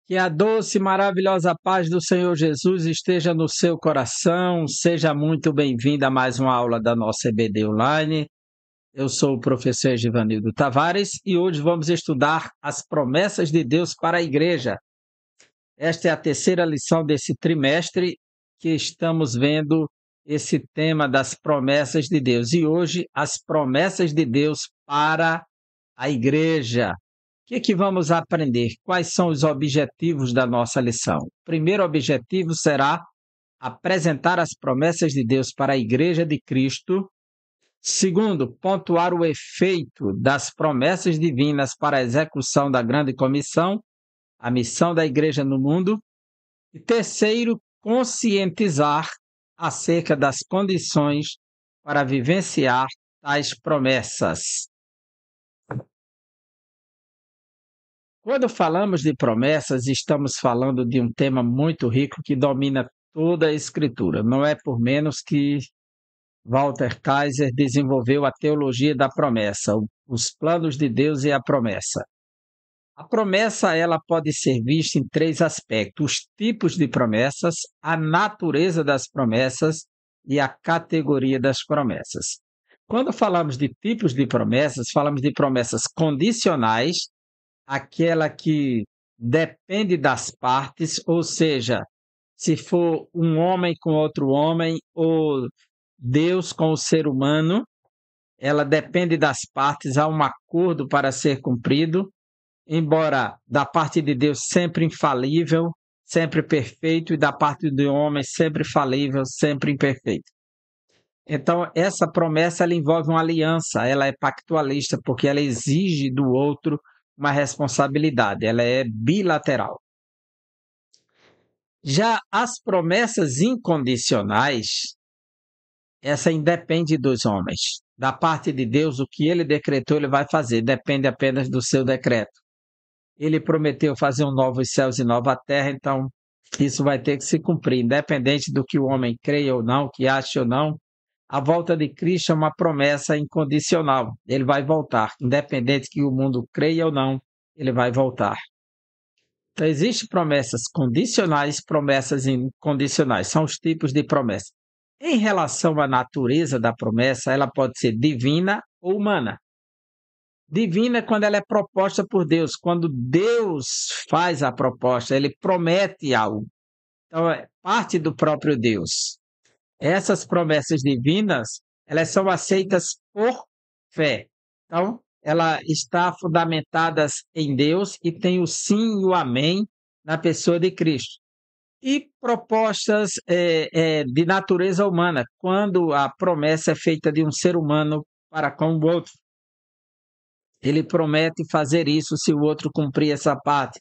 Que a doce e maravilhosa paz do Senhor Jesus esteja no seu coração. Seja muito bem-vindo a mais uma aula da nossa EBD Online. Eu sou o professor Givanildo Tavares e hoje vamos estudar as promessas de Deus para a igreja. Esta é a terceira lição desse trimestre que estamos vendo esse tema das promessas de Deus. E hoje, as promessas de Deus para a igreja. O que vamos aprender? Quais são os objetivos da nossa lição? O primeiro objetivo será apresentar as promessas de Deus para a Igreja de Cristo. Segundo, pontuar o efeito das promessas divinas para a execução da grande comissão, a missão da Igreja no mundo. E terceiro, conscientizar acerca das condições para vivenciar tais promessas. Quando falamos de promessas, estamos falando de um tema muito rico que domina toda a Escritura. Não é por menos que Walter Kaiser desenvolveu a teologia da promessa, os planos de Deus e a promessa. A promessa ela pode ser vista em três aspectos: os tipos de promessas, a natureza das promessas e a categoria das promessas. Quando falamos de tipos de promessas, falamos de promessas condicionais, aquela que depende das partes, ou seja, se for um homem com outro homem ou Deus com o ser humano, ela depende das partes, há um acordo para ser cumprido, embora da parte de Deus sempre infalível, sempre perfeito, e da parte do homem sempre falível, sempre imperfeito. Então, essa promessa ela envolve uma aliança, ela é pactualista, porque ela exige do outro uma responsabilidade, ela é bilateral. Já as promessas incondicionais, essa independe dos homens. Da parte de Deus, o que ele decretou, ele vai fazer, depende apenas do seu decreto. Ele prometeu fazer um novos céus e nova terra, então isso vai ter que se cumprir, independente do que o homem creia ou não, que ache ou não. A volta de Cristo é uma promessa incondicional. Ele vai voltar, independente que o mundo creia ou não, ele vai voltar. Então, existem promessas condicionais, promessas incondicionais. São os tipos de promessa. Em relação à natureza da promessa, ela pode ser divina ou humana. Divina é quando ela é proposta por Deus. Quando Deus faz a proposta, ele promete algo. Então, é parte do próprio Deus. Essas promessas divinas, elas são aceitas por fé. Então, ela está fundamentada em Deus e tem o sim e o amém na pessoa de Cristo. E propostas de natureza humana, quando a promessa é feita de um ser humano para com o outro. Ele promete fazer isso se o outro cumprir essa parte.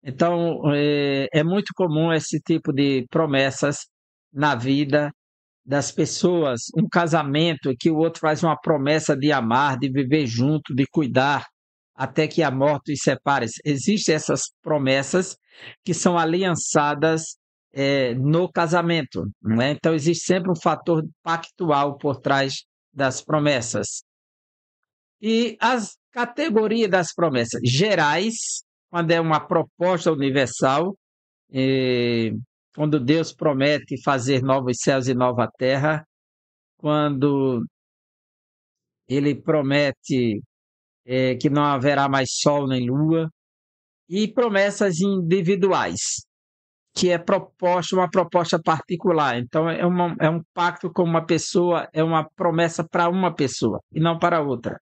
Então, é muito comum esse tipo de promessas na vida das pessoas, um casamento que o outro faz uma promessa de amar, de viver junto, de cuidar, até que a morte os separe. Existem essas promessas que são aliançadas no casamento, não é? Então existe sempre um fator pactual por trás das promessas. E as categorias das promessas gerais, quando é uma proposta universal, quando Deus promete fazer novos céus e nova terra, quando ele promete que não haverá mais sol nem lua, e promessas individuais, que é uma proposta particular. Então, é um pacto com uma pessoa, é uma promessa para uma pessoa e não para outra.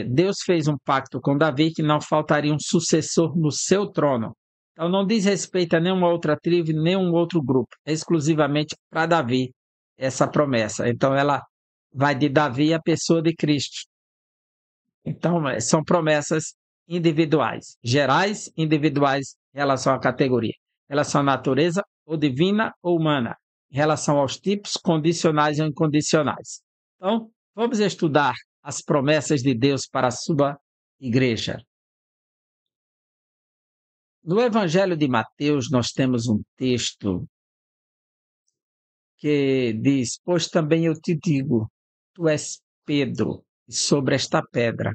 Deus fez um pacto com Davi que não faltaria um sucessor no seu trono. Então, não diz respeito a nenhuma outra tribo, nenhum outro grupo. É exclusivamente para Davi essa promessa. Então, ela vai de Davi à pessoa de Cristo. Então, são promessas individuais, gerais, individuais em relação à categoria. Em relação à natureza, ou divina ou humana. Em relação aos tipos, condicionais ou incondicionais. Então, vamos estudar as promessas de Deus para a sua igreja. No Evangelho de Mateus, nós temos um texto que diz: pois também eu te digo, tu és Pedro, e sobre esta pedra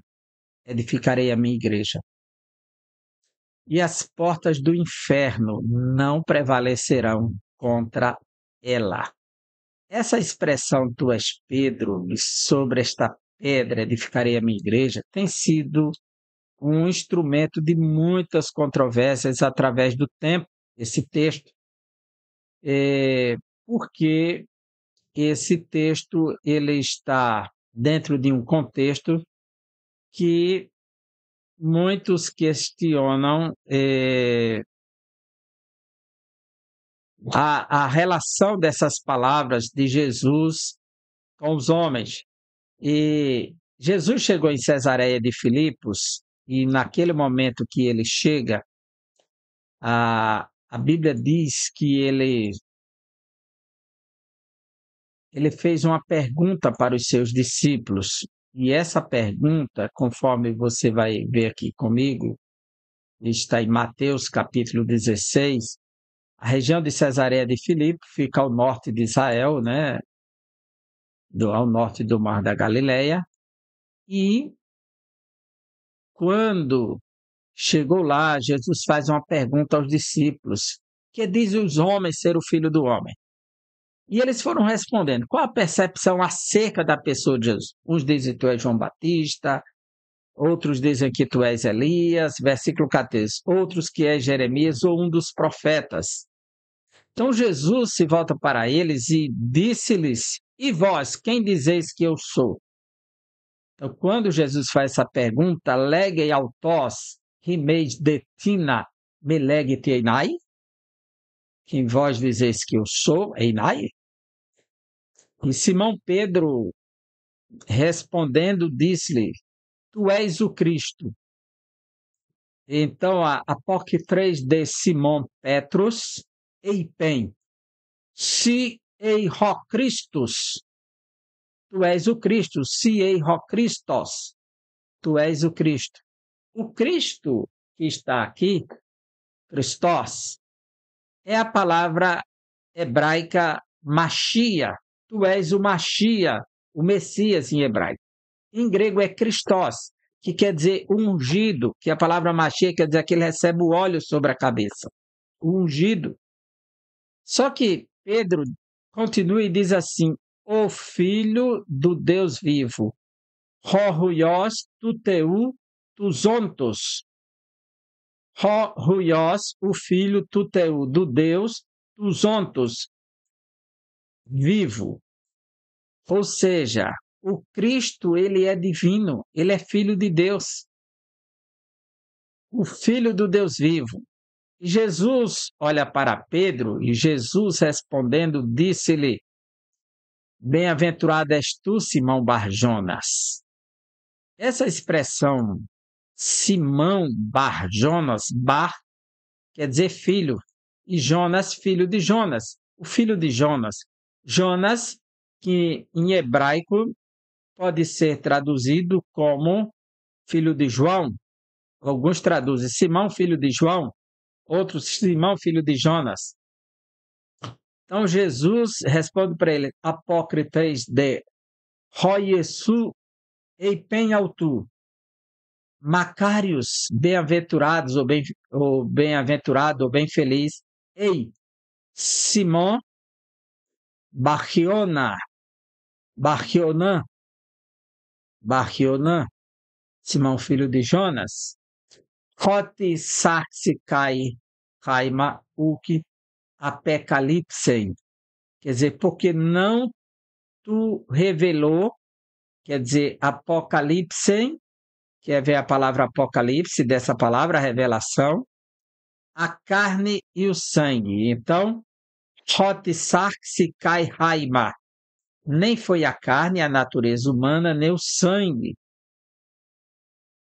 edificarei a minha igreja. e as portas do inferno não prevalecerão contra ela. Essa expressão, tu és Pedro, e sobre esta pedra edificarei a minha igreja, tem sido um instrumento de muitas controvérsias através do tempo, esse texto, porque esse texto ele está dentro de um contexto que muitos questionam a relação dessas palavras de Jesus com os homens. E Jesus chegou em Cesareia de Filipos, e naquele momento que ele chega, a Bíblia diz que ele fez uma pergunta para os seus discípulos, e essa pergunta, conforme você vai ver aqui comigo, está em Mateus capítulo 16. A região de Cesareia de Filipe fica ao norte de Israel, né? Ao norte do Mar da Galileia, e quando chegou lá, Jesus faz uma pergunta aos discípulos: que dizem os homens ser o filho do homem? E eles foram respondendo: qual a percepção acerca da pessoa de Jesus? Uns dizem que tu és João Batista, outros dizem que tu és Elias, versículo 14, outros que és Jeremias ou um dos profetas. Então Jesus se volta para eles e disse-lhes: e vós, quem dizeis que eu sou? Então, quando Jesus faz essa pergunta, legei autós, rimeis detina, me legite einai? Quem vós dizeis que eu sou, einai? E Simão Pedro, respondendo, disse-lhe: tu és o Cristo. Então, a apócrifes de Simão Petrus, eipen, si ei ho Christus, tu és o Cristo, si ei ho Christos, tu és o Cristo. O Cristo que está aqui, Christos, é a palavra hebraica Machia. Tu és o Machia, o Messias em hebraico. Em grego é Christos, que quer dizer ungido, que a palavra Machia quer dizer que ele recebe o óleo sobre a cabeça. O ungido. Só que Pedro continua e diz assim: o Filho do Deus vivo, Ho-Ruios tuteu tuzontos. Ho-Ruios, o Filho tuteu do Deus, tuzontos, vivo. Ou seja, o Cristo, ele é divino, ele é filho de Deus. O Filho do Deus vivo. E Jesus olha para Pedro e Jesus respondendo disse-lhe: bem-aventurado és tu, Simão Barjonas. Essa expressão Simão Barjonas, Bar quer dizer filho, e Jonas, filho de Jonas, o filho de Jonas. Jonas, que em hebraico pode ser traduzido como filho de João. Alguns traduzem Simão, filho de João, outros Simão, filho de Jonas. Então Jesus responde para ele: apócrifes de Roiesu eipen autu. Macários, bem-aventurados ou bem-aventurado ou bem feliz. Ei, Simão Barchiona, Barchionã, Simão filho de Jonas. Hoti saxikai kaima uki apocalipsen. Quer dizer, porque não tu revelou, quer dizer, apocalipsen, quer ver a palavra apocalipse, dessa palavra revelação, a carne e o sangue. Então, hoti saxikai haima. Nem foi a carne, a natureza humana, nem o sangue,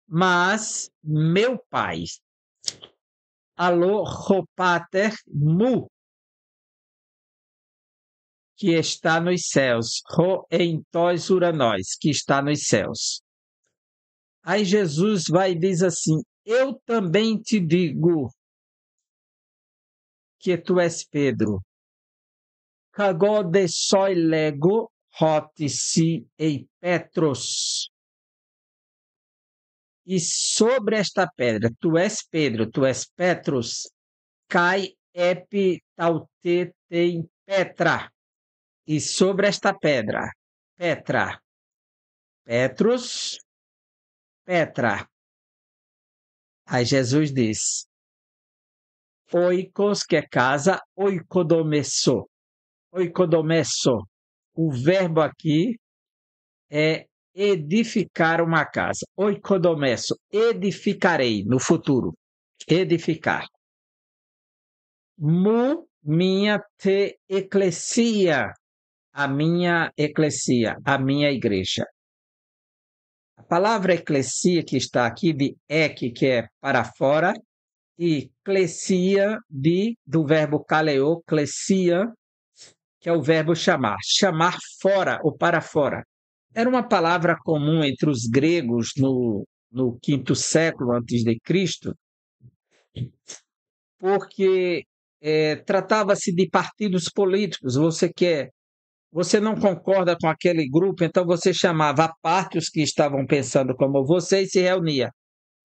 mas meu Pai. Alô, Ropater Mu, que está nos céus. Ro entóis uranós, que está nos céus. Aí Jesus vai e diz assim: eu também te digo que tu és Pedro. Cagó de soi lego hot si ei Petros. e sobre esta pedra, tu és Pedro, tu és Petrus, cai epitauteten Petra, e sobre esta pedra, Petra, Petrus, Petra. Aí Jesus diz, oikos, que é casa, oikodomesso. Oikodomesso. O verbo aqui é edificar uma casa. Oikodomesso, edificarei no futuro. Edificar. Mu, minha te eclesia, a minha eclesia, a minha igreja. A palavra eclesia que está aqui, de ek, que é para fora, e klesia, do verbo kaleo, klesia, que é o verbo chamar, chamar fora ou para fora. Era uma palavra comum entre os gregos no quinto século antes de Cristo, porque tratava-se de partidos políticos. Você não concorda com aquele grupo, então você chamava à parte os que estavam pensando como você e se reunia.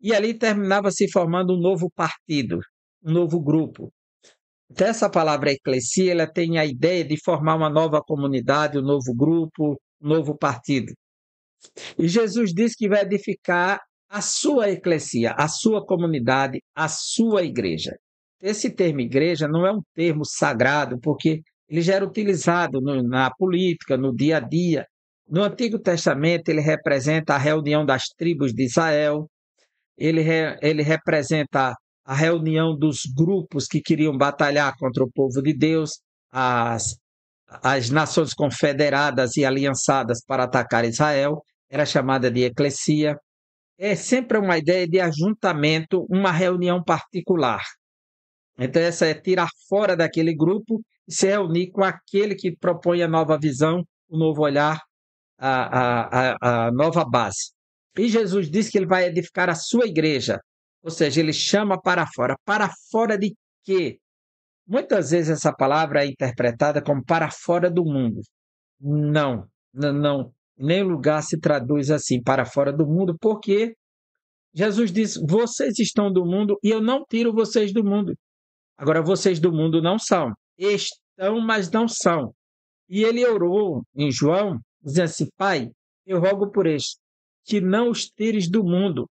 E ali terminava se formando um novo partido, um novo grupo. Então, essa palavra eclesia, ela tem a ideia de formar uma nova comunidade, um novo grupo, um novo partido. E Jesus diz que vai edificar a sua eclesia, a sua comunidade, a sua igreja. Esse termo igreja não é um termo sagrado, porque ele já era utilizado na política, no dia a dia. No Antigo Testamento, ele representa a reunião das tribos de Israel, ele representa a reunião dos grupos que queriam batalhar contra o povo de Deus, as nações confederadas e aliançadas para atacar Israel, era chamada de eclesia. É sempre uma ideia de ajuntamento, uma reunião particular. Então, essa é tirar fora daquele grupo e se reunir com aquele que propõe a nova visão, o novo olhar, a nova base. E Jesus diz que ele vai edificar a sua igreja, ou seja, ele chama para fora. Para fora de quê? Muitas vezes essa palavra é interpretada como para fora do mundo. Não, não, em nenhum lugar se traduz assim, para fora do mundo, porque Jesus diz, vocês estão do mundo e eu não tiro vocês do mundo. Agora, vocês do mundo não são. Estão, mas não são. E ele orou em João, dizendo assim, Pai, eu rogo por este, que não os tires do mundo,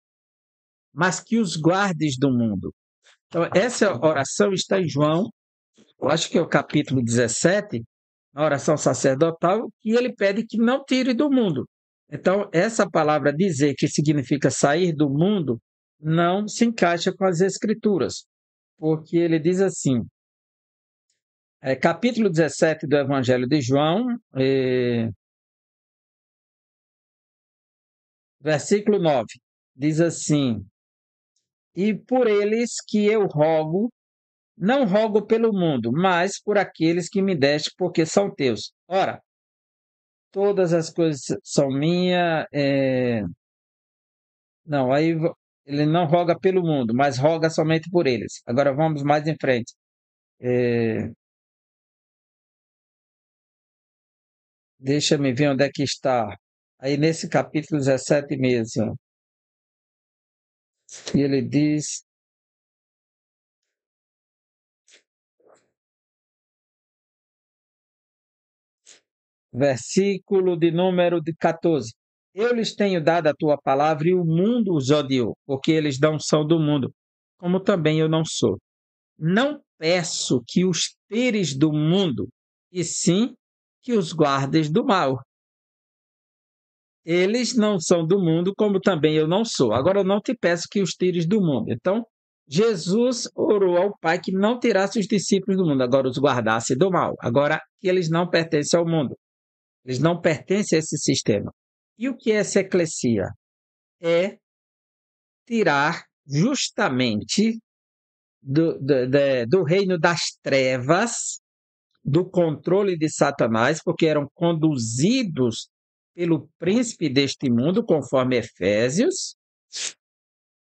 mas que os guardes do mundo. Então, essa oração está em João, eu acho que é o capítulo 17, na oração sacerdotal, e ele pede que não tire do mundo. Então, essa palavra dizer, que significa sair do mundo, não se encaixa com as Escrituras, porque ele diz assim, capítulo 17 do Evangelho de João, versículo 9, diz assim, e por eles que eu rogo, não rogo pelo mundo, mas por aqueles que me deste, porque são teus. Ora, todas as coisas são minhas. Não, aí ele não roga pelo mundo, mas roga somente por eles. Agora vamos mais em frente. Deixa-me ver onde é que está. Aí nesse capítulo 17 mesmo. E ele diz. Versículo de número 14. Eu lhes tenho dado a tua palavra e o mundo os odiou, porque eles não são do mundo, como também eu não sou. Não peço que os tires do mundo, e sim que os guardes do mal. Eles não são do mundo, como também eu não sou. Agora eu não te peço que os tires do mundo. Então, Jesus orou ao Pai que não tirasse os discípulos do mundo, agora os guardasse do mal. Agora que eles não pertencem ao mundo. Eles não pertencem a esse sistema. E o que é essa eclesia? É tirar justamente do reino das trevas, do controle de Satanás, porque eram conduzidos pelo príncipe deste mundo, conforme Efésios.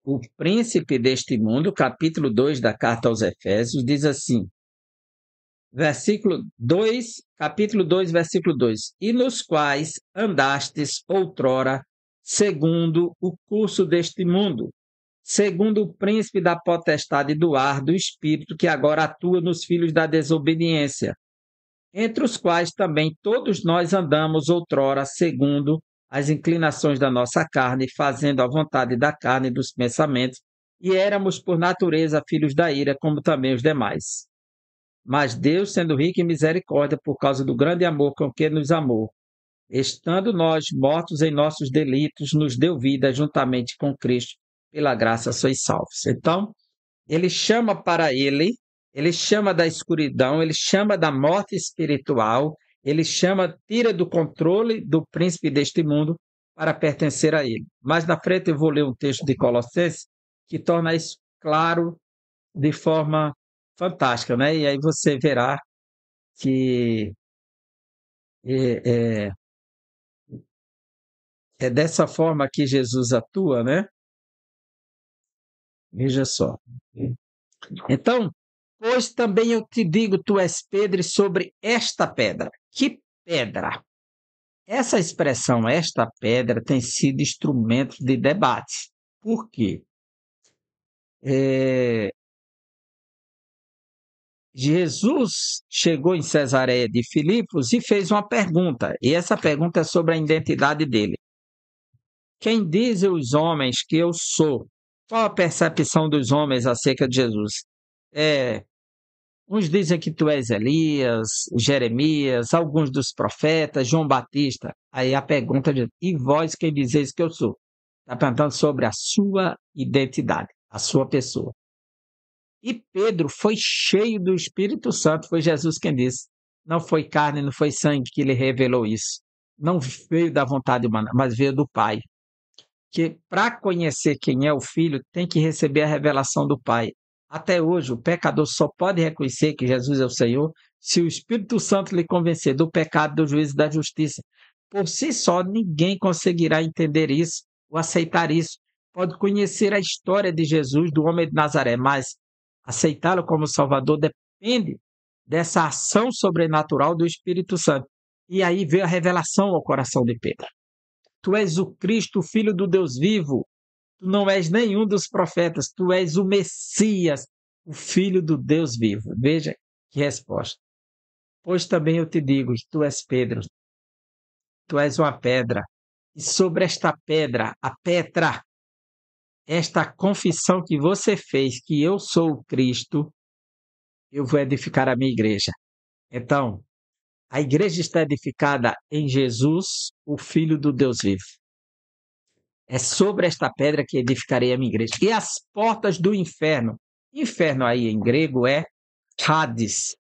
O príncipe deste mundo, capítulo 2 da carta aos Efésios, diz assim, versículo 2, capítulo 2, versículo 2, e nos quais andastes outrora, segundo o curso deste mundo, segundo o príncipe da potestade do ar, do espírito que agora atua nos filhos da desobediência, entre os quais também todos nós andamos outrora segundo as inclinações da nossa carne, fazendo a vontade da carne e dos pensamentos, e éramos por natureza filhos da ira, como também os demais. Mas Deus, sendo rico em misericórdia, por causa do grande amor com que nos amou, estando nós mortos em nossos delitos, nos deu vida juntamente com Cristo, pela graça sois salvos. Então, ele chama para ele chama da escuridão, ele chama da morte espiritual, ele chama, tira do controle do príncipe deste mundo para pertencer a ele. Mais na frente eu vou ler um texto de Colossenses que torna isso claro de forma fantástica, né? E aí você verá que é, é, é dessa forma que Jesus atua, né? Veja só. Então, pois também eu te digo, tu és Pedro, e sobre esta pedra. Que pedra? Essa expressão, esta pedra, tem sido instrumento de debate. Por quê? Jesus chegou em Cesareia de Filipos e fez uma pergunta, e essa pergunta é sobre a identidade dele. Quem dizem os homens que eu sou? Qual a percepção dos homens acerca de Jesus? Uns dizem que tu és Elias, Jeremias, alguns dos profetas, João Batista. Aí a pergunta de, e vós quem dizeis que eu sou? Está perguntando sobre a sua identidade, a sua pessoa. E Pedro foi cheio do Espírito Santo, foi Jesus quem disse. Não foi carne, não foi sangue que lhe revelou isso. Não veio da vontade humana, mas veio do Pai. Que para conhecer quem é o Filho, tem que receber a revelação do Pai. Até hoje, o pecador só pode reconhecer que Jesus é o Senhor se o Espírito Santo lhe convencer do pecado, do juízo e da justiça. Por si só, ninguém conseguirá entender isso ou aceitar isso. Pode conhecer a história de Jesus, do homem de Nazaré, mas aceitá-lo como Salvador depende dessa ação sobrenatural do Espírito Santo. E aí veio a revelação ao coração de Pedro. Tu és o Cristo, o Filho do Deus vivo. Tu não és nenhum dos profetas, tu és o Messias, o Filho do Deus vivo. Veja que resposta. Pois também eu te digo, tu és Pedro, tu és uma pedra, e sobre esta pedra, a Petra, esta confissão que você fez, que eu sou o Cristo, eu vou edificar a minha igreja. Então, a igreja está edificada em Jesus, o Filho do Deus vivo. É sobre esta pedra que edificarei a minha igreja. E as portas do inferno. Inferno aí em grego é Hades.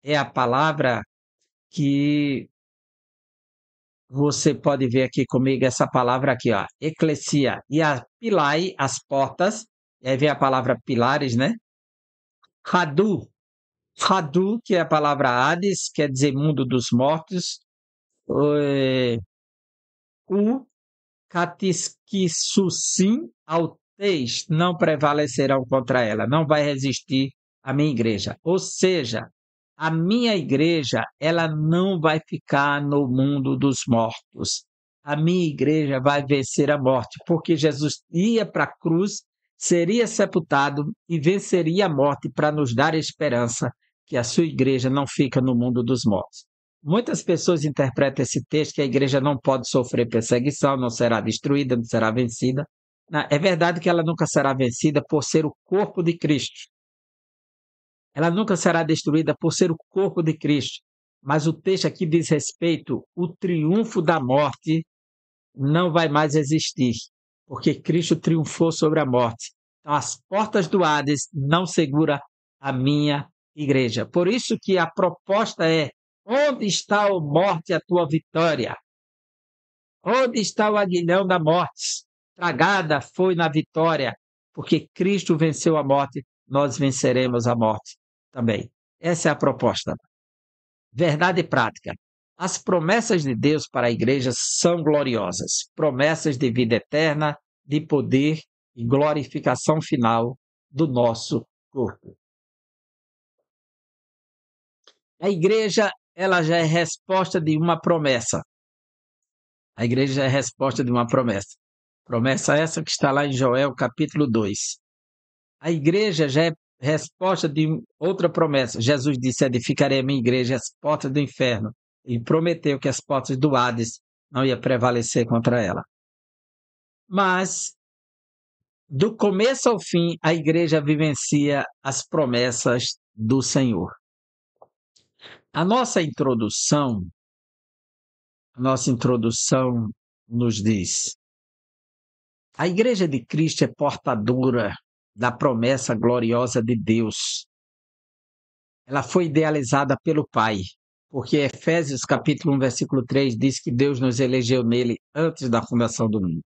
É a palavra que você pode ver aqui comigo, essa palavra aqui, ó. Eclesia. E a pilai, as portas. E aí vem a palavra pilares, né? Hadu. Hadu, que é a palavra Hades, quer dizer mundo dos mortos. O catisquissusim alteis não prevalecerão contra ela, não vai resistir à minha igreja. Ou seja, a minha igreja, ela não vai ficar no mundo dos mortos. A minha igreja vai vencer a morte, porque Jesus ia para a cruz, seria sepultado e venceria a morte para nos dar esperança que a sua igreja não fica no mundo dos mortos. Muitas pessoas interpretam esse texto que a igreja não pode sofrer perseguição, não será destruída, não será vencida. É verdade que ela nunca será vencida por ser o corpo de Cristo. Ela nunca será destruída por ser o corpo de Cristo. Mas o texto aqui diz respeito, o triunfo da morte não vai mais existir, porque Cristo triunfou sobre a morte. Então as portas do Hades não seguram a minha igreja. Por isso que a proposta é: onde está, ó morte, a tua vitória? Onde está o aguilhão da morte? Tragada foi na vitória, porque Cristo venceu a morte, nós venceremos a morte também. Essa é a proposta. Verdade prática. As promessas de Deus para a igreja são gloriosas. Promessas de vida eterna, de poder e glorificação final do nosso corpo. A igreja, ela já é resposta de uma promessa. A igreja é a resposta de uma promessa. Promessa essa que está lá em Joel, capítulo 2. A igreja já é resposta de outra promessa. Jesus disse: edificarei a minha igreja as portas do inferno. E prometeu que as portas do Hades não ia prevalecer contra ela. Mas, do começo ao fim, a igreja vivencia as promessas do Senhor. A nossa introdução nos diz: a igreja de Cristo é portadora da promessa gloriosa de Deus. Ela foi idealizada pelo Pai, porque Efésios capítulo 1, versículo 3 diz que Deus nos elegeu nele antes da fundação do mundo.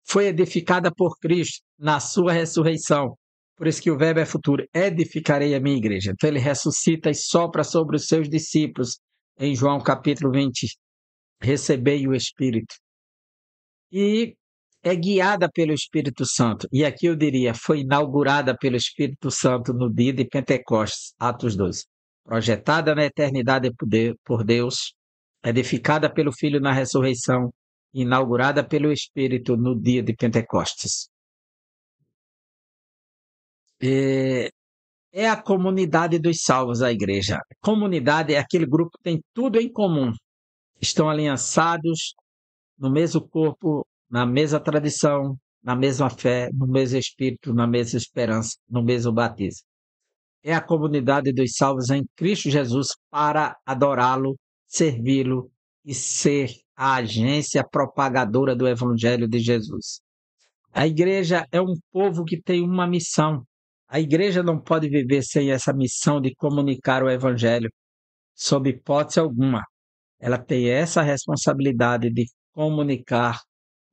Foi edificada por Cristo na sua ressurreição. Por isso que o verbo é futuro: edificarei a minha igreja. Então ele ressuscita e sopra sobre os seus discípulos em João capítulo 20. Recebei o Espírito. E é guiada pelo Espírito Santo. E aqui eu diria, foi inaugurada pelo Espírito Santo no dia de Pentecostes, Atos 2. Projetada na eternidade por Deus, edificada pelo Filho na ressurreição, inaugurada pelo Espírito no dia de Pentecostes. É a comunidade dos salvos, a igreja. A comunidade é aquele grupo que tem tudo em comum. Estão aliançados no mesmo corpo, na mesma tradição, na mesma fé, no mesmo espírito, na mesma esperança, no mesmo batismo. É a comunidade dos salvos em Cristo Jesus para adorá-lo, servi-lo e ser a agência propagadora do Evangelho de Jesus. A igreja é um povo que tem uma missão. A igreja não pode viver sem essa missão de comunicar o Evangelho, sob hipótese alguma. Ela tem essa responsabilidade de comunicar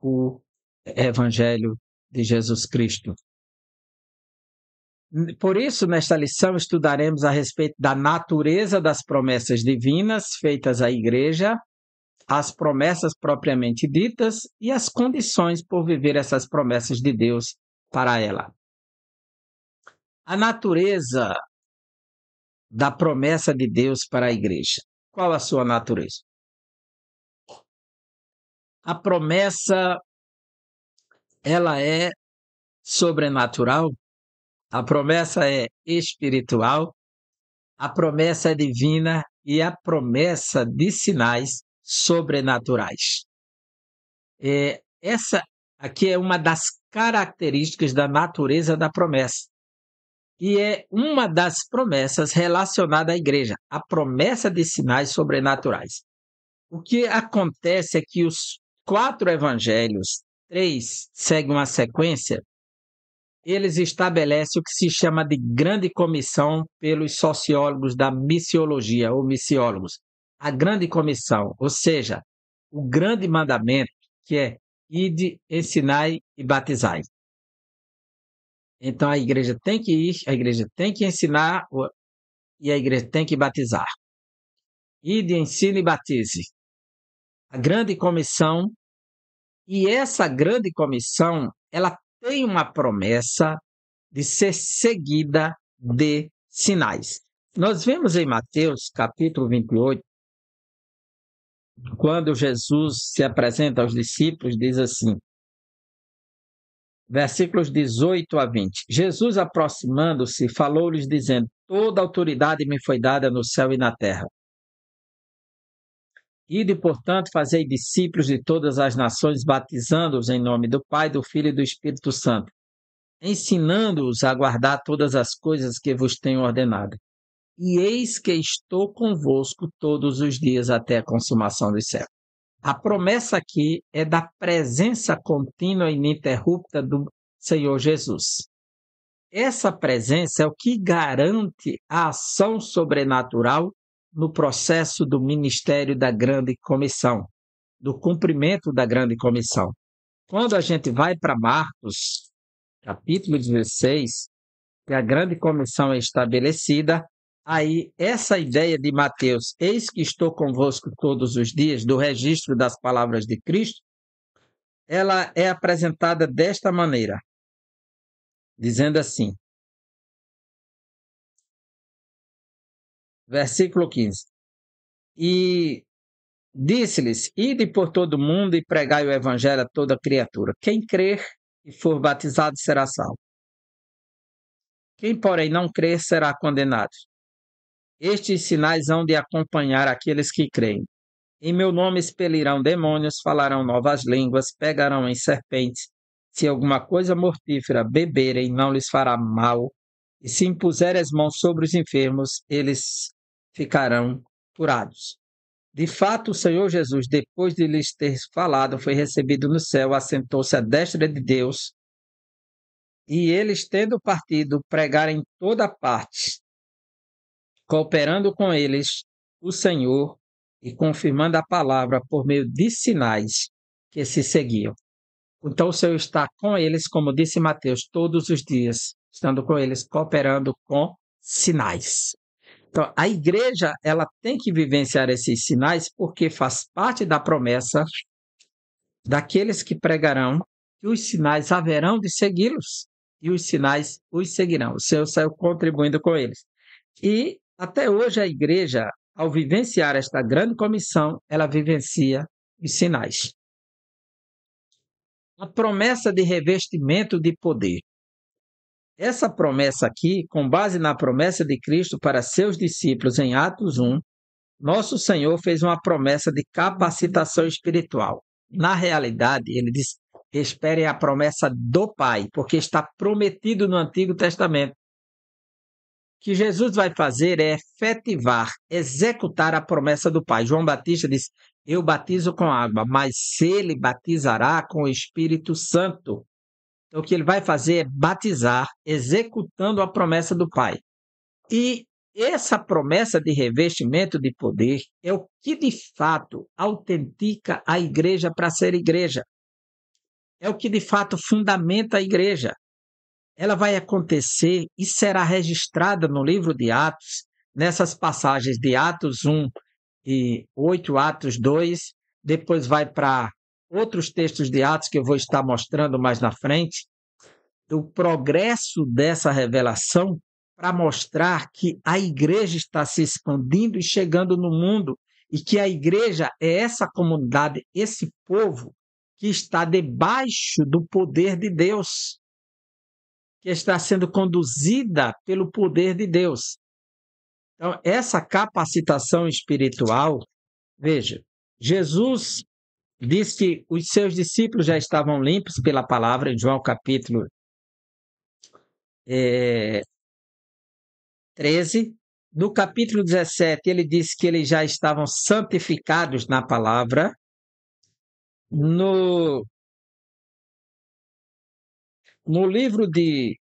o Evangelho de Jesus Cristo. Por isso, nesta lição, estudaremos a respeito da natureza das promessas divinas feitas à igreja, as promessas propriamente ditas e as condições por viver essas promessas de Deus para ela. A natureza da promessa de Deus para a igreja. Qual a sua natureza? A promessa, ela é sobrenatural, a promessa é espiritual, a promessa é divina e a promessa de sinais sobrenaturais. Essa aqui é uma das características da natureza da promessa. E é uma das promessas relacionada à igreja, a promessa de sinais sobrenaturais. O que acontece é que os 4 evangelhos, 3 seguem uma sequência, eles estabelecem o que se chama de grande comissão pelos sociólogos da missiologia, ou missiólogos. A grande comissão, ou seja, o grande mandamento, que é ide, ensinai e batizai. Então a igreja tem que ir, a igreja tem que ensinar e a igreja tem que batizar. Ide, ensine e batize. A grande comissão, e essa grande comissão, ela tem uma promessa de ser seguida de sinais. Nós vemos em Mateus, capítulo 28, quando Jesus se apresenta aos discípulos, diz assim, versículos 18 a 20. Jesus, aproximando-se, falou-lhes, dizendo: toda autoridade me foi dada no céu e na terra. Ide, portanto, fazei discípulos de todas as nações, batizando-os em nome do Pai, do Filho e do Espírito Santo, ensinando-os a guardar todas as coisas que vos tenho ordenado. E eis que estou convosco todos os dias até a consumação dos séculos. A promessa aqui é da presença contínua e ininterrupta do Senhor Jesus. Essa presença é o que garante a ação sobrenatural no processo do ministério da grande comissão, do cumprimento da grande comissão. Quando a gente vai para Marcos, capítulo 16, que a grande comissão é estabelecida, aí essa ideia de Mateus, eis que estou convosco todos os dias, do registro das palavras de Cristo, ela é apresentada desta maneira, dizendo assim, versículo 15, e Disse-lhes: Ide por todo o mundo e pregai o evangelho a toda criatura. Quem crer e for batizado será salvo. Quem, porém, não crer será condenado. Estes sinais hão de acompanhar aqueles que creem. Em meu nome expelirão demônios, falarão novas línguas, pegarão em serpentes. Se alguma coisa mortífera beberem, não lhes fará mal. E se impuserem as mãos sobre os enfermos, eles ficarão curados. De fato, o Senhor Jesus, depois de lhes ter falado, foi recebido no céu, assentou-se à destra de Deus, e eles, tendo partido, pregaram em toda parte, cooperando com eles o Senhor e confirmando a palavra por meio de sinais que se seguiam. Então o Senhor está com eles, como disse Mateus, todos os dias, estando com eles, cooperando com sinais. Então, a igreja ela tem que vivenciar esses sinais porque faz parte da promessa daqueles que pregarão que os sinais haverão de segui-los e os sinais os seguirão. O Senhor saiu contribuindo com eles. E até hoje a igreja, ao vivenciar esta grande comissão, ela vivencia os sinais. A promessa de revestimento de poder. Essa promessa aqui, com base na promessa de Cristo para seus discípulos em Atos 1, nosso Senhor fez uma promessa de capacitação espiritual. Na realidade, ele diz: esperem a promessa do Pai, porque está prometido no Antigo Testamento. O que Jesus vai fazer é efetivar, executar a promessa do Pai. João Batista diz: eu batizo com água, mas ele batizará com o Espírito Santo. Então, o que ele vai fazer é batizar, executando a promessa do Pai. E essa promessa de revestimento de poder é o que, de fato, autentica a igreja para ser igreja. É o que, de fato, fundamenta a igreja. Ela vai acontecer e será registrada no livro de Atos, nessas passagens de Atos 1 e 8, Atos 2, depois vai para outros textos de Atos que eu vou estar mostrando mais na frente, o progresso dessa revelação para mostrar que a igreja está se expandindo e chegando no mundo e que a igreja é essa comunidade, esse povo que está debaixo do poder de Deus, que está sendo conduzida pelo poder de Deus. Então, essa capacitação espiritual, veja, Jesus diz que os seus discípulos já estavam limpos pela palavra, em João capítulo 13. No capítulo 17, ele diz que eles já estavam santificados na palavra. No livro de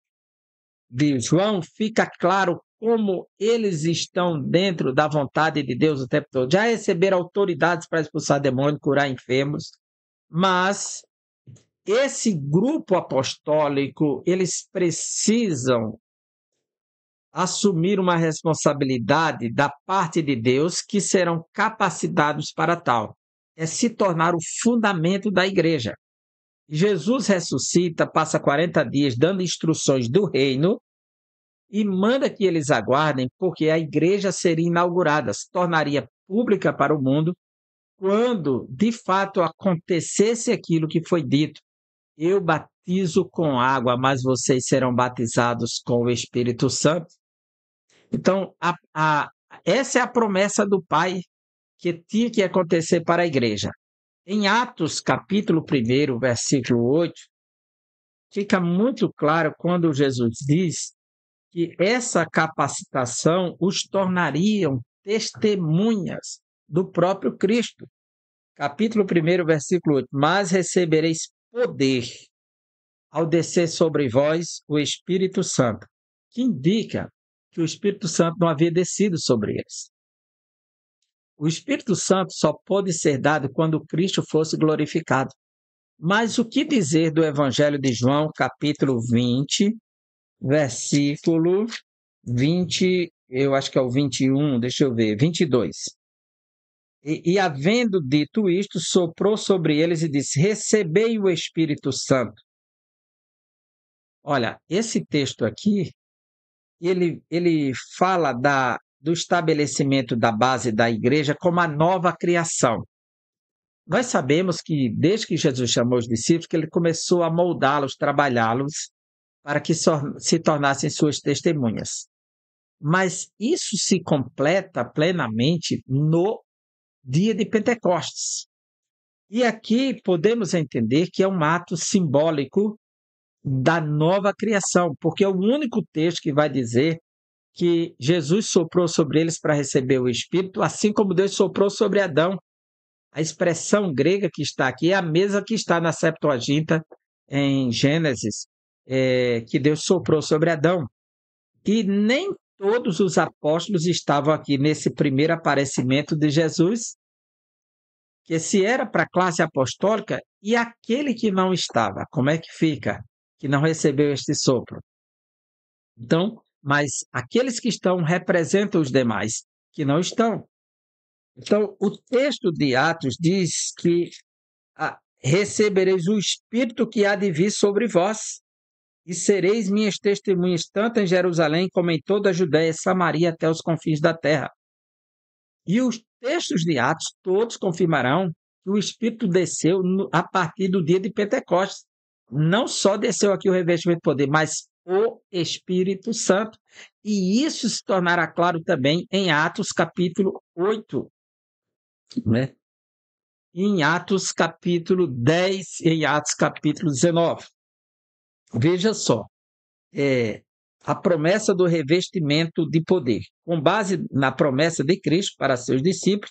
João, fica claro como eles estão dentro da vontade de Deus o tempo todo. Já receberam autoridades para expulsar demônios, curar enfermos, mas esse grupo apostólico, eles precisam assumir uma responsabilidade da parte de Deus, que serão capacitados para tal. É se tornar o fundamento da igreja. Jesus ressuscita, passa 40 dias dando instruções do reino e manda que eles aguardem, porque a igreja seria inaugurada, se tornaria pública para o mundo quando, de fato, acontecesse aquilo que foi dito. Eu batizo com água, mas vocês serão batizados com o Espírito Santo. Então, essa é a promessa do Pai que tinha que acontecer para a igreja. Em Atos, capítulo 1, versículo 8, fica muito claro quando Jesus diz que essa capacitação os tornariam testemunhas do próprio Cristo. Capítulo 1, versículo 8. Mas recebereis poder ao descer sobre vós o Espírito Santo, que indica que o Espírito Santo não havia descido sobre eles. O Espírito Santo só pôde ser dado quando Cristo fosse glorificado. Mas o que dizer do Evangelho de João, capítulo 20, versículo 20, eu acho que é o 21, deixa eu ver, 22. E havendo dito isto, soprou sobre eles e disse: recebei o Espírito Santo. Olha, esse texto aqui, ele fala do estabelecimento da base da igreja como a nova criação. Nós sabemos que, desde que Jesus chamou os discípulos, que ele começou a moldá-los, trabalhá-los, para que se tornassem suas testemunhas. Mas isso se completa plenamente no dia de Pentecostes. E aqui podemos entender que é um ato simbólico da nova criação, porque é o único texto que vai dizer que Jesus soprou sobre eles para receber o Espírito, assim como Deus soprou sobre Adão. A expressão grega que está aqui é a mesma que está na Septuaginta, em Gênesis, que Deus soprou sobre Adão. E nem todos os apóstolos estavam aqui nesse primeiro aparecimento de Jesus, que se era para a classe apostólica, e aquele que não estava, como é que fica? Que não recebeu este sopro. Então, mas aqueles que estão representam os demais, que não estão. Então, o texto de Atos diz que recebereis o Espírito que há de vir sobre vós, e sereis minhas testemunhas, tanto em Jerusalém como em toda a Judéia e Samaria até os confins da terra. E os textos de Atos todos confirmarão que o Espírito desceu a partir do dia de Pentecostes. Não só desceu aqui o revestimento de poder, mas o Espírito Santo. E isso se tornará claro também em Atos capítulo 8, né? Em Atos capítulo 10 e em Atos capítulo 19. Veja só, a promessa do revestimento de poder. Com base na promessa de Cristo para seus discípulos,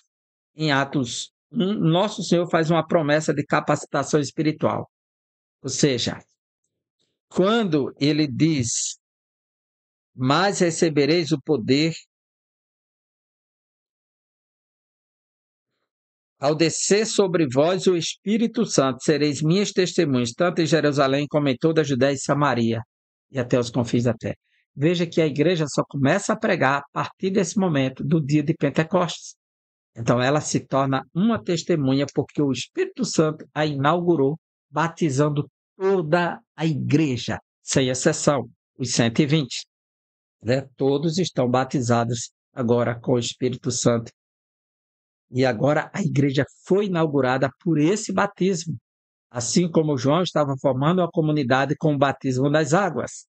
em Atos 1, Nosso Senhor faz uma promessa de capacitação espiritual. Ou seja, quando ele diz, mas recebereis o poder ao descer sobre vós o Espírito Santo, sereis minhas testemunhas, tanto em Jerusalém como em toda a Judéia e Samaria, e até os confins da terra. Veja que a igreja só começa a pregar a partir desse momento, do dia de Pentecostes. Então ela se torna uma testemunha porque o Espírito Santo a inaugurou, batizando toda a igreja, sem exceção, os 120. Né? Todos estão batizados agora com o Espírito Santo. E agora a igreja foi inaugurada por esse batismo, assim como João estava formando a comunidade com o batismo das águas.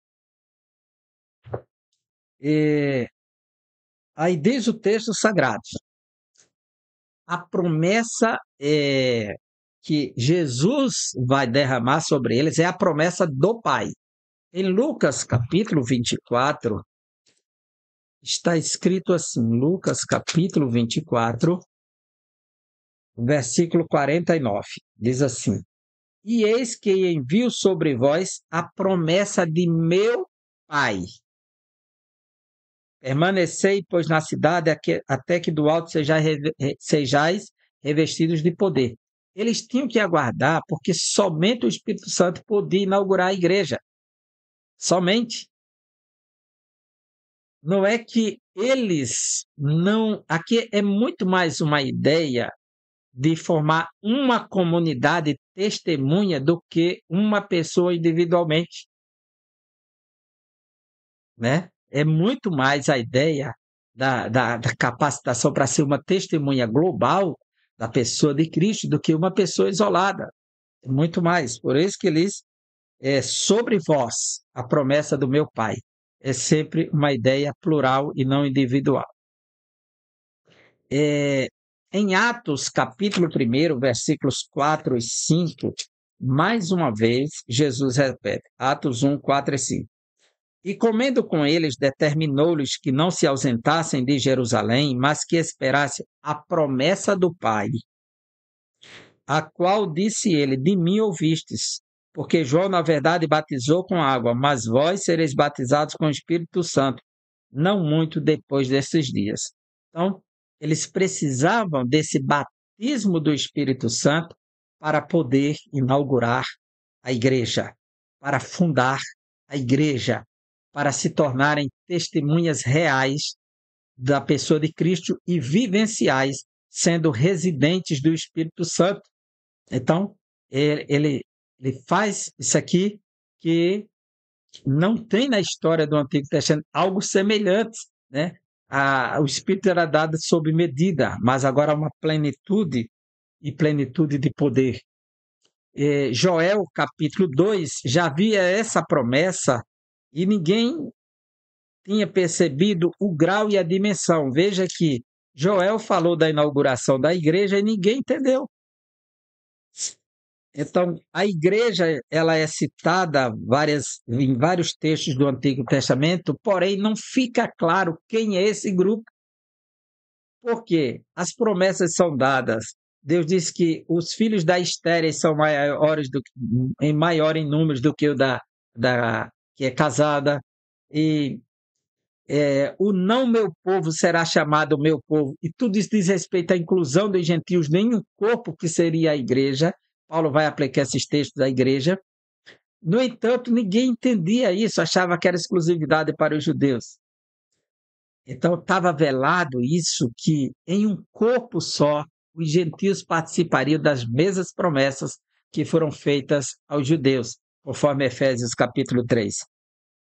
Aí diz o texto sagrado, a promessa que Jesus vai derramar sobre eles é a promessa do Pai. Em Lucas capítulo 24, está escrito assim, Lucas capítulo 24, versículo 49, diz assim, e eis que envio sobre vós a promessa de meu Pai. Permanecei, pois, na cidade até que do alto sejais revestidos de poder. Eles tinham que aguardar, porque somente o Espírito Santo podia inaugurar a igreja. Somente. Não é que eles não... Aqui é muito mais uma ideia de formar uma comunidade testemunha do que uma pessoa individualmente. Né? É muito mais a ideia da capacitação para ser uma testemunha global da pessoa de Cristo do que uma pessoa isolada. É muito mais. Por isso que eles, sobre vós, a promessa do meu Pai, é sempre uma ideia plural e não individual. Em Atos, capítulo 1, versículos 4 e 5, mais uma vez, Jesus repete, Atos 1, 4 e 5. E comendo com eles, determinou-lhes que não se ausentassem de Jerusalém, mas que esperassem a promessa do Pai, a qual disse ele, de mim ouvistes, porque João, na verdade, batizou com água, mas vós sereis batizados com o Espírito Santo, não muito depois desses dias. Então, eles precisavam desse batismo do Espírito Santo para poder inaugurar a igreja, para fundar a igreja, para se tornarem testemunhas reais da pessoa de Cristo e vivenciais, sendo residentes do Espírito Santo. Então, ele faz isso aqui que não tem na história do Antigo Testamento algo semelhante, né? O Espírito era dado sob medida, mas agora uma plenitude e plenitude de poder. Joel, capítulo 2, já havia essa promessa e ninguém tinha percebido o grau e a dimensão. Veja que Joel falou da inauguração da igreja e ninguém entendeu. Então, a igreja ela é citada em vários textos do Antigo Testamento, porém não fica claro quem é esse grupo. Por quê? As promessas são dadas. Deus diz que os filhos da estéril são maior em números do que o da que é casada. E o não meu povo será chamado meu povo. E tudo isso diz respeito à inclusão dos gentios, nem o corpo que seria a igreja. Paulo vai aplicar esses textos à igreja. No entanto, ninguém entendia isso, achava que era exclusividade para os judeus. Então, estava velado isso, que em um corpo só, os gentios participariam das mesmas promessas que foram feitas aos judeus, conforme Efésios capítulo 3.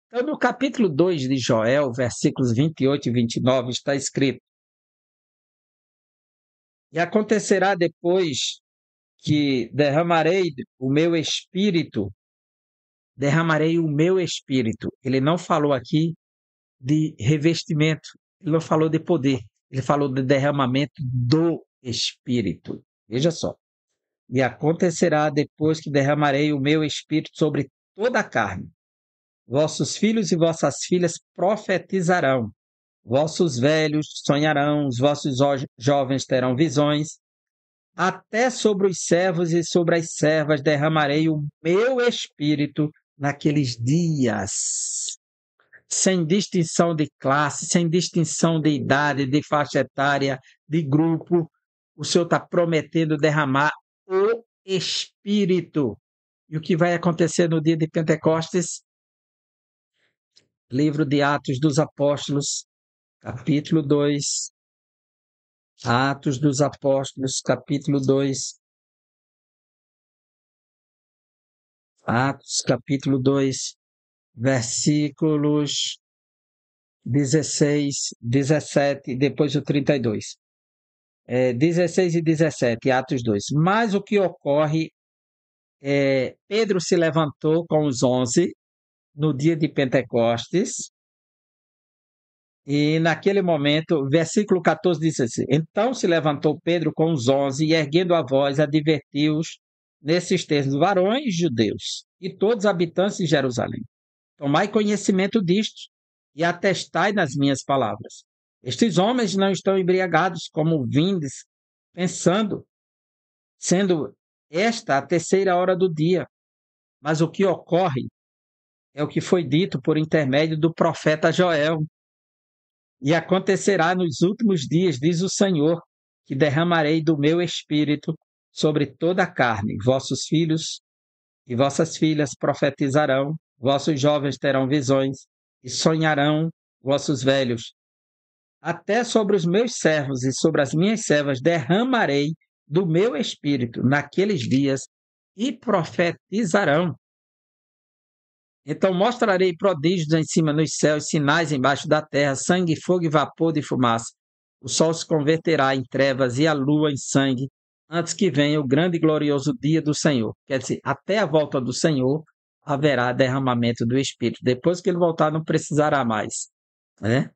Então, no capítulo 2 de Joel, versículos 28 e 29, está escrito: E acontecerá depois que derramarei o meu espírito. Ele não falou aqui de revestimento, ele não falou de poder, ele falou de derramamento do espírito. Veja só. E acontecerá depois que derramarei o meu espírito sobre toda a carne. Vossos filhos e vossas filhas profetizarão, vossos velhos sonharão, os vossos jovens terão visões. Até sobre os servos e sobre as servas derramarei o meu espírito naqueles dias. Sem distinção de classe, sem distinção de idade, de faixa etária, de grupo, o Senhor está prometendo derramar o Espírito. E o que vai acontecer no dia de Pentecostes? Livro de Atos dos Apóstolos, capítulo 2. Atos dos Apóstolos, capítulo 2. Atos, capítulo 2, versículos 16, 17, depois o 32. 16 e 17, Atos 2. Mas o que ocorre Pedro se levantou com os 11 no dia de Pentecostes, e naquele momento, versículo 14 diz assim: Então se levantou Pedro com os 11 e, erguendo a voz, advertiu-os nesses termos: varões judeus e todos habitantes de Jerusalém, tomai conhecimento disto e atestai nas minhas palavras. Estes homens não estão embriagados, como vindes, pensando, sendo esta a terceira hora do dia. Mas o que ocorre é o que foi dito por intermédio do profeta Joel. E acontecerá nos últimos dias, diz o Senhor, que derramarei do meu espírito sobre toda a carne. Vossos filhos e vossas filhas profetizarão, vossos jovens terão visões e sonharão vossos velhos. Até sobre os meus servos e sobre as minhas servas derramarei do meu espírito naqueles dias e profetizarão. Então mostrarei prodígios em cima nos céus, sinais embaixo da terra, sangue, fogo e vapor de fumaça. O sol se converterá em trevas e a lua em sangue, antes que venha o grande e glorioso dia do Senhor. Quer dizer, até a volta do Senhor haverá derramamento do Espírito. Depois que ele voltar, não precisará mais, né?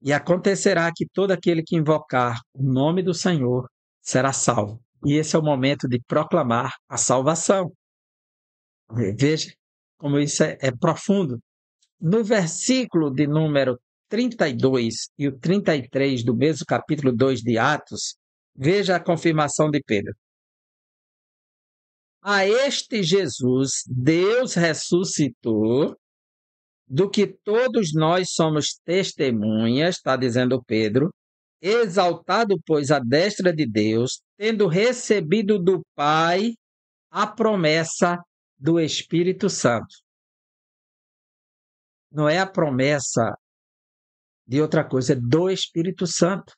E acontecerá que todo aquele que invocar o nome do Senhor será salvo. E esse é o momento de proclamar a salvação. Veja como isso é profundo. No versículo de número 32 e o 33 do mesmo capítulo 2 de Atos, veja a confirmação de Pedro. A este Jesus, Deus ressuscitou, do que todos nós somos testemunhas, está dizendo Pedro, exaltado, pois, à destra de Deus, tendo recebido do Pai a promessa do Espírito Santo. Não é a promessa de outra coisa, é do Espírito Santo.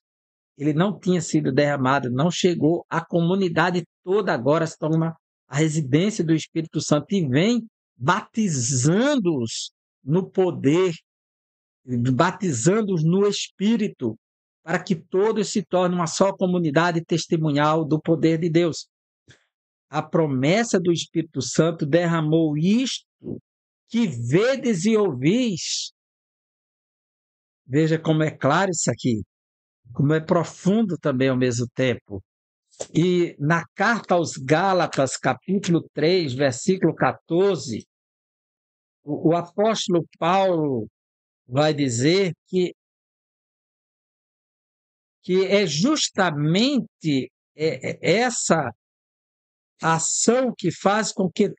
Ele não tinha sido derramado, não chegou, a comunidade toda agora se torna a residência do Espírito Santo e vem batizando-os no poder, batizando-os no Espírito, para que todos se tornem uma só comunidade testemunhal do poder de Deus. A promessa do Espírito Santo derramou isto que vedes e ouvis. Veja como é claro isso aqui, como é profundo também ao mesmo tempo. E na carta aos Gálatas, capítulo 3, versículo 14, o apóstolo Paulo vai dizer que é justamente essa ação que faz com que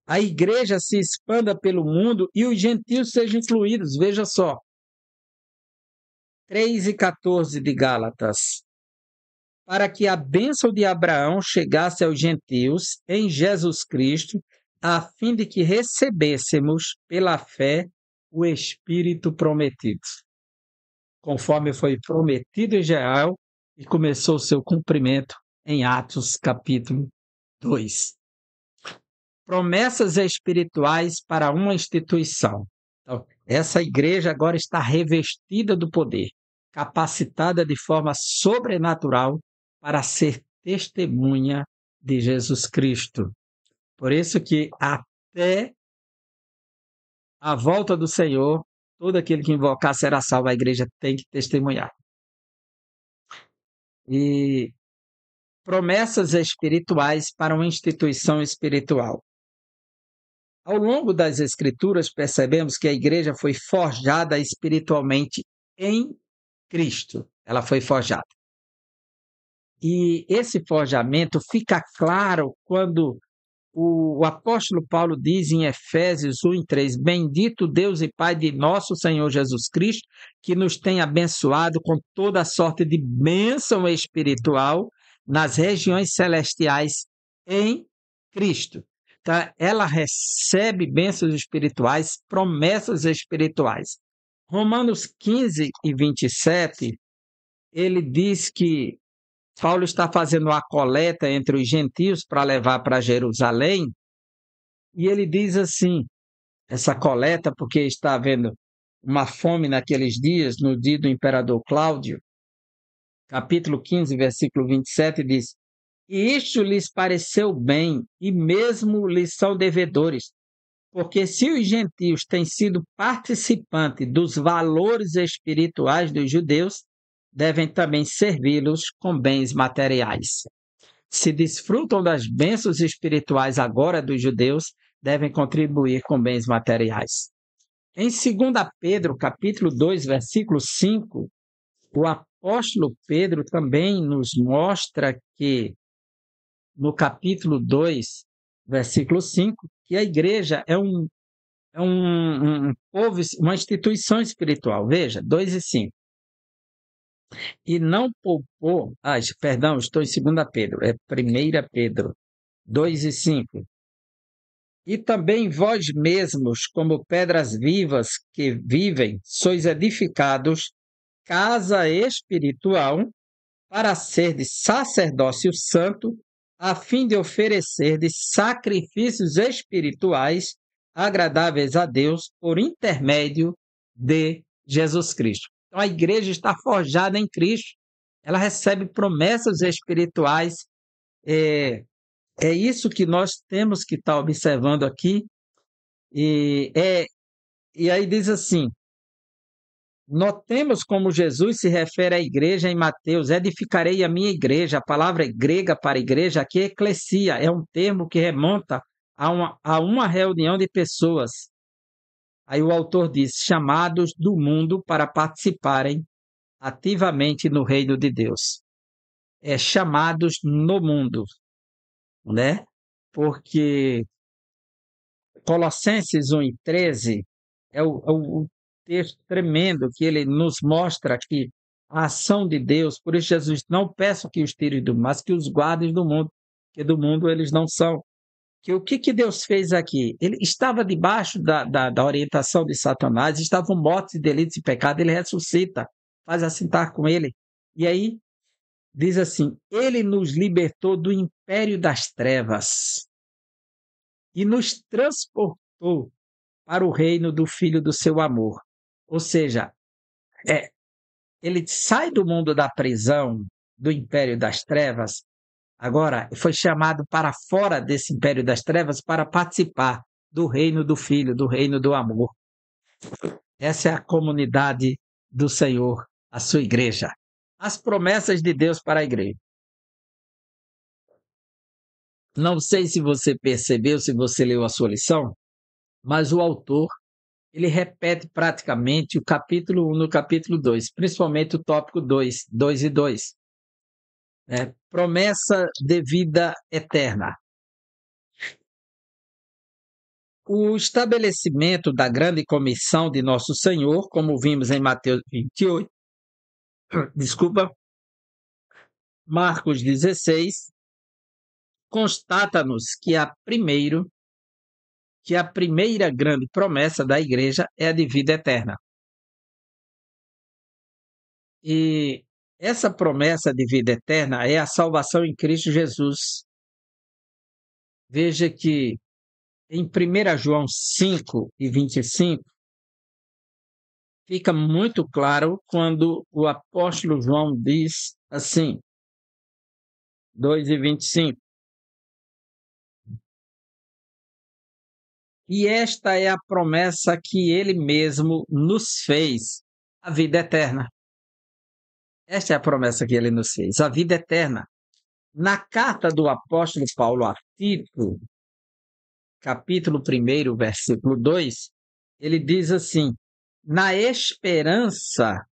a igreja se expanda pelo mundo e os gentios sejam incluídos. Veja só, 3 e 14 de Gálatas. Para que a bênção de Abraão chegasse aos gentios em Jesus Cristo, a fim de que recebêssemos pela fé o Espírito prometido. Conforme foi prometido em Israel e começou seu cumprimento em Atos capítulo 2. Promessas espirituais para uma instituição. Então, essa igreja agora está revestida do poder, capacitada de forma sobrenatural para ser testemunha de Jesus Cristo. Por isso que até a volta do Senhor, todo aquele que invocar será salvo, a igreja tem que testemunhar. E promessas espirituais para uma instituição espiritual. Ao longo das Escrituras, percebemos que a igreja foi forjada espiritualmente em Cristo. Ela foi forjada. E esse forjamento fica claro quando o apóstolo Paulo diz em Efésios 1:3: Bendito Deus e Pai de nosso Senhor Jesus Cristo, que nos tem abençoado com toda a sorte de bênção espiritual nas regiões celestiais em Cristo. Então, ela recebe bênçãos espirituais, promessas espirituais. Romanos 15 e 27, ele diz que Paulo está fazendo uma coleta entre os gentios para levar para Jerusalém, e ele diz assim, essa coleta, porque está havendo uma fome naqueles dias, no dia do imperador Cláudio, capítulo 15, versículo 27, diz: E isto lhes pareceu bem, e mesmo lhes são devedores, porque se os gentios têm sido participantes dos valores espirituais dos judeus, devem também servi-los com bens materiais. Se desfrutam das bênçãos espirituais agora dos judeus, devem contribuir com bens materiais. Em 2 Pedro, capítulo 2, versículo 5, o apóstolo Pedro também nos mostra que, no capítulo 2, versículo 5, que a igreja é um povo, uma instituição espiritual. Veja, 2 e 5. E não poupou, perdão, estou em 2 Pedro, é 1 Pedro 2 e 5. E também vós mesmos, como pedras vivas que vivem, sois edificados casa espiritual para ser de sacerdócio santo, a fim de oferecer de sacrifícios espirituais agradáveis a Deus por intermédio de Jesus Cristo. Então a igreja está forjada em Cristo, ela recebe promessas espirituais. É isso que nós temos que estar observando aqui. E aí diz assim, notemos como Jesus se refere à igreja em Mateus: edificarei a minha igreja. A palavra grega para igreja aqui é eclesia, é um termo que remonta a uma reunião de pessoas. Aí o autor diz, chamados do mundo para participarem ativamente no reino de Deus. Chamados no mundo, né? Porque Colossenses 1:13 é o texto tremendo que ele nos mostra que a ação de Deus, por isso Jesus, não peço que os tire do mundo, mas que os guardes do mundo, que do mundo eles não são. Que o que Deus fez aqui? Ele estava debaixo da orientação de Satanás, estavam mortos de delitos e pecado, ele ressuscita, faz assentar com ele. E aí diz assim, ele nos libertou do império das trevas e nos transportou para o reino do Filho do seu amor. Ou seja, ele sai do mundo da prisão, do império das trevas, agora foi chamado para fora desse império das trevas para participar do reino do Filho, do reino do amor. Essa é a comunidade do Senhor, a sua igreja. As promessas de Deus para a igreja. Não sei se você percebeu, se você leu a sua lição, mas o autor, ele repete praticamente o capítulo 1 no capítulo 2, principalmente o tópico 2, 2 e 2. Promessa de vida eterna. O estabelecimento da grande comissão de nosso Senhor, como vimos em Mateus 28, Marcos 16, constata-nos que a primeira grande promessa da igreja é a de vida eterna. E essa promessa de vida eterna é a salvação em Cristo Jesus. Veja que em 1 João 5 e 25, fica muito claro quando o apóstolo João diz assim, 2 e 25. E esta é a promessa que ele mesmo nos fez, a vida eterna. Esta é a promessa que ele nos fez, a vida eterna. Na carta do apóstolo Paulo a Tito, capítulo 1, versículo 2, ele diz assim: na esperança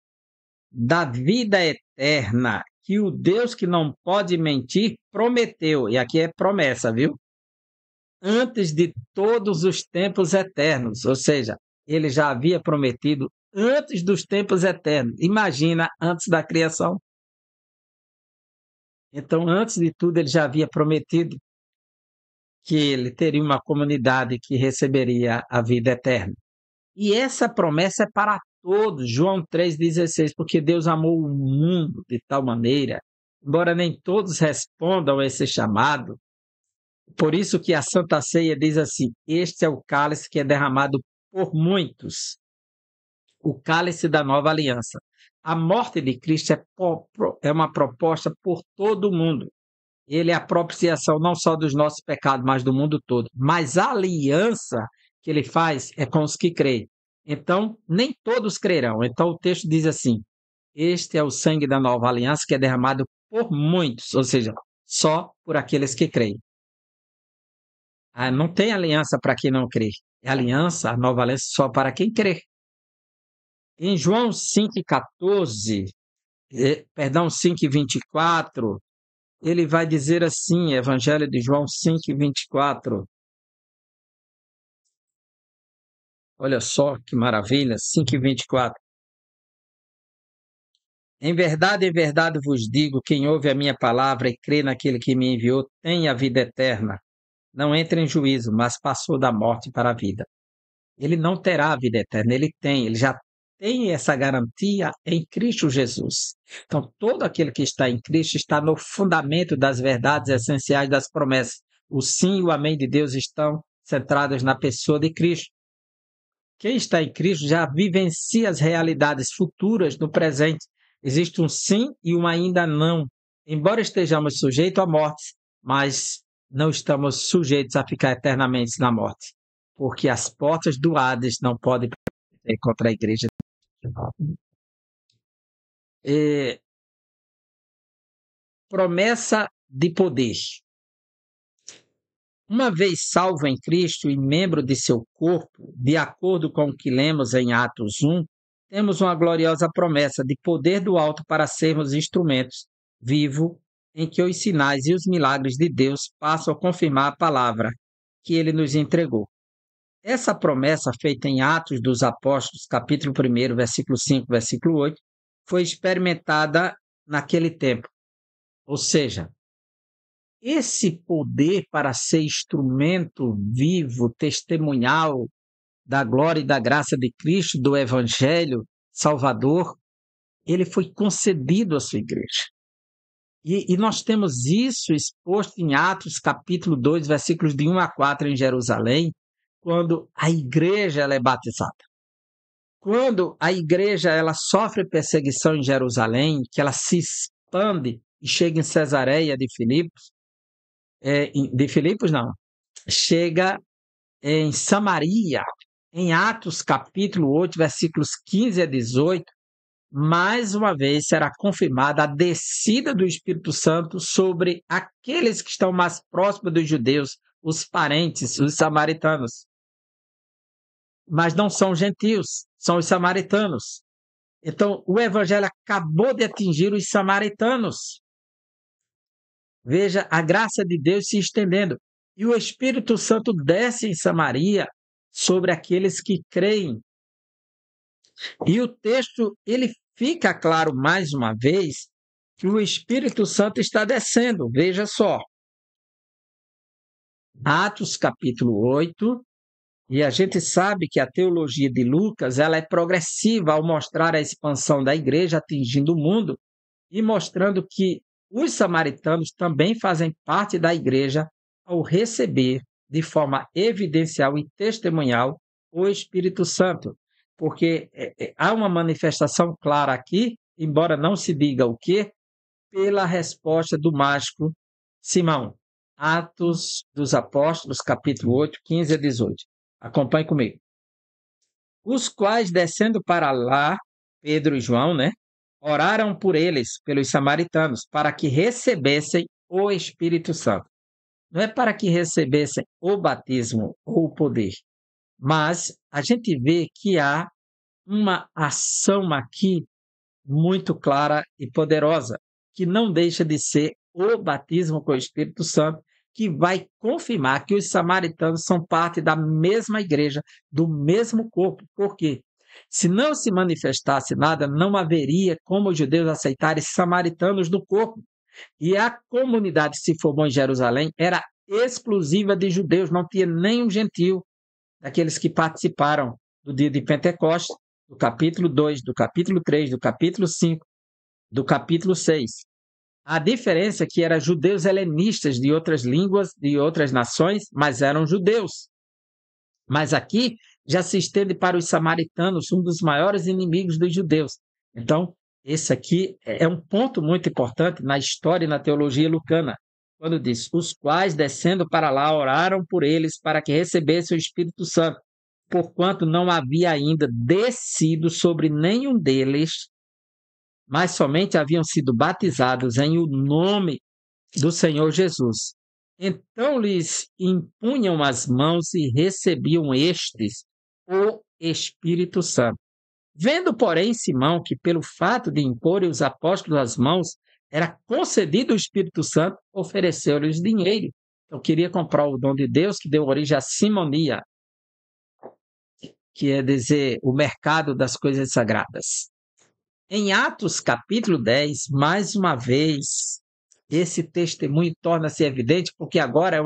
da vida eterna que o Deus que não pode mentir prometeu, e aqui é promessa, viu? Antes de todos os tempos eternos, ou seja, ele já havia prometido antes dos tempos eternos. Imagina, antes da criação. Então, antes de tudo, ele já havia prometido que ele teria uma comunidade que receberia a vida eterna. E essa promessa é para todos, João 3,16, porque Deus amou o mundo de tal maneira, embora nem todos respondam a esse chamado, por isso que a Santa Ceia diz assim, este é o cálice que é derramado por muitos, o cálice da nova aliança. A morte de Cristo é uma proposta por todo o mundo. Ele é a propiciação não só dos nossos pecados, mas do mundo todo. Mas a aliança que ele faz é com os que creem. Então, nem todos crerão. Então, o texto diz assim, este é o sangue da nova aliança que é derramado por muitos, ou seja, só por aqueles que creem. Não tem aliança para quem não crê. É aliança, a nova aliança, só para quem crê. Em João 5,14, 5,24, ele vai dizer assim, Evangelho de João 5,24. Olha só que maravilha, 5,24. Em verdade vos digo, quem ouve a minha palavra e crê naquele que me enviou, tem a vida eterna. Não entra em juízo, mas passou da morte para a vida. Ele não terá a vida eterna, ele já tem essa garantia em Cristo Jesus. Então, todo aquele que está em Cristo está no fundamento das verdades essenciais das promessas. O sim e o amém de Deus estão centrados na pessoa de Cristo. Quem está em Cristo já vivencia as realidades futuras no presente. Existe um sim e um ainda não. Embora estejamos sujeitos à morte, mas não estamos sujeitos a ficar eternamente na morte, porque as portas do Hades não podem prevalecer contra a igreja. Promessa de poder. Uma vez salvo em Cristo e membro de seu corpo, de acordo com o que lemos em Atos 1, temos uma gloriosa promessa de poder do alto para sermos instrumentos vivos em que os sinais e os milagres de Deus passam a confirmar a palavra que ele nos entregou. Essa promessa feita em Atos dos Apóstolos, capítulo 1, versículo 5, versículo 8, foi experimentada naquele tempo. Ou seja, esse poder para ser instrumento vivo, testemunhal da glória e da graça de Cristo, do Evangelho Salvador, ele foi concedido à sua igreja. E nós temos isso exposto em Atos, capítulo 2, versículos de 1 a 4, em Jerusalém, quando a igreja ela é batizada. quando a igreja ela sofre perseguição em Jerusalém, que ela se expande e chega em Cesareia de Filipos, de Filipos não, chega em Samaria, em Atos capítulo 8, versículos 15 a 18, mais uma vez será confirmada a descida do Espírito Santo sobre aqueles que estão mais próximos dos judeus, os parentes, os samaritanos. Mas não são gentios, são os samaritanos. Então, o evangelho acabou de atingir os samaritanos. Veja a graça de Deus se estendendo. E o Espírito Santo desce em Samaria sobre aqueles que creem. E o texto, ele fica claro mais uma vez que o Espírito Santo está descendo. Veja só. Atos capítulo 8, e a gente sabe que a teologia de Lucas ela é progressiva ao mostrar a expansão da igreja atingindo o mundo e mostrando que os samaritanos também fazem parte da igreja ao receber de forma evidencial e testemunhal o Espírito Santo. Porque há uma manifestação clara aqui, embora não se diga o quê, pela resposta do mágico Simão. Atos dos Apóstolos, capítulo 8, 15 a 18. Acompanhe comigo. Os quais, descendo para lá, Pedro e João, oraram por eles, pelos samaritanos, para que recebessem o Espírito Santo. Não é para que recebessem o batismo ou o poder, mas a gente vê que há uma ação aqui muito clara e poderosa, que não deixa de ser o batismo com o Espírito Santo, que vai confirmar que os samaritanos são parte da mesma igreja, do mesmo corpo. Por quê? Se não se manifestasse nada, não haveria como os judeus aceitarem samaritanos no corpo. E a comunidade que se formou em Jerusalém era exclusiva de judeus, não tinha nenhum gentio daqueles que participaram do dia de Pentecostes, do capítulo 2, do capítulo 3, do capítulo 5, do capítulo 6. A diferença é que eram judeus helenistas de outras línguas, de outras nações, mas eram judeus. Mas aqui já se estende para os samaritanos, um dos maiores inimigos dos judeus. Então, esse aqui é um ponto muito importante na história e na teologia lucana, quando diz, os quais, descendo para lá, oraram por eles para que recebessem o Espírito Santo, porquanto não havia ainda descido sobre nenhum deles, mas somente haviam sido batizados em o nome do Senhor Jesus. Então lhes impunham as mãos e recebiam estes o Espírito Santo. Vendo, porém, Simão que pelo fato de imporem os apóstolos as mãos, era concedido o Espírito Santo, ofereceu-lhes dinheiro. Eu queria comprar o dom de Deus que deu origem à simonia, que é dizer, o mercado das coisas sagradas. Em Atos capítulo 10, mais uma vez, esse testemunho torna-se evidente, porque agora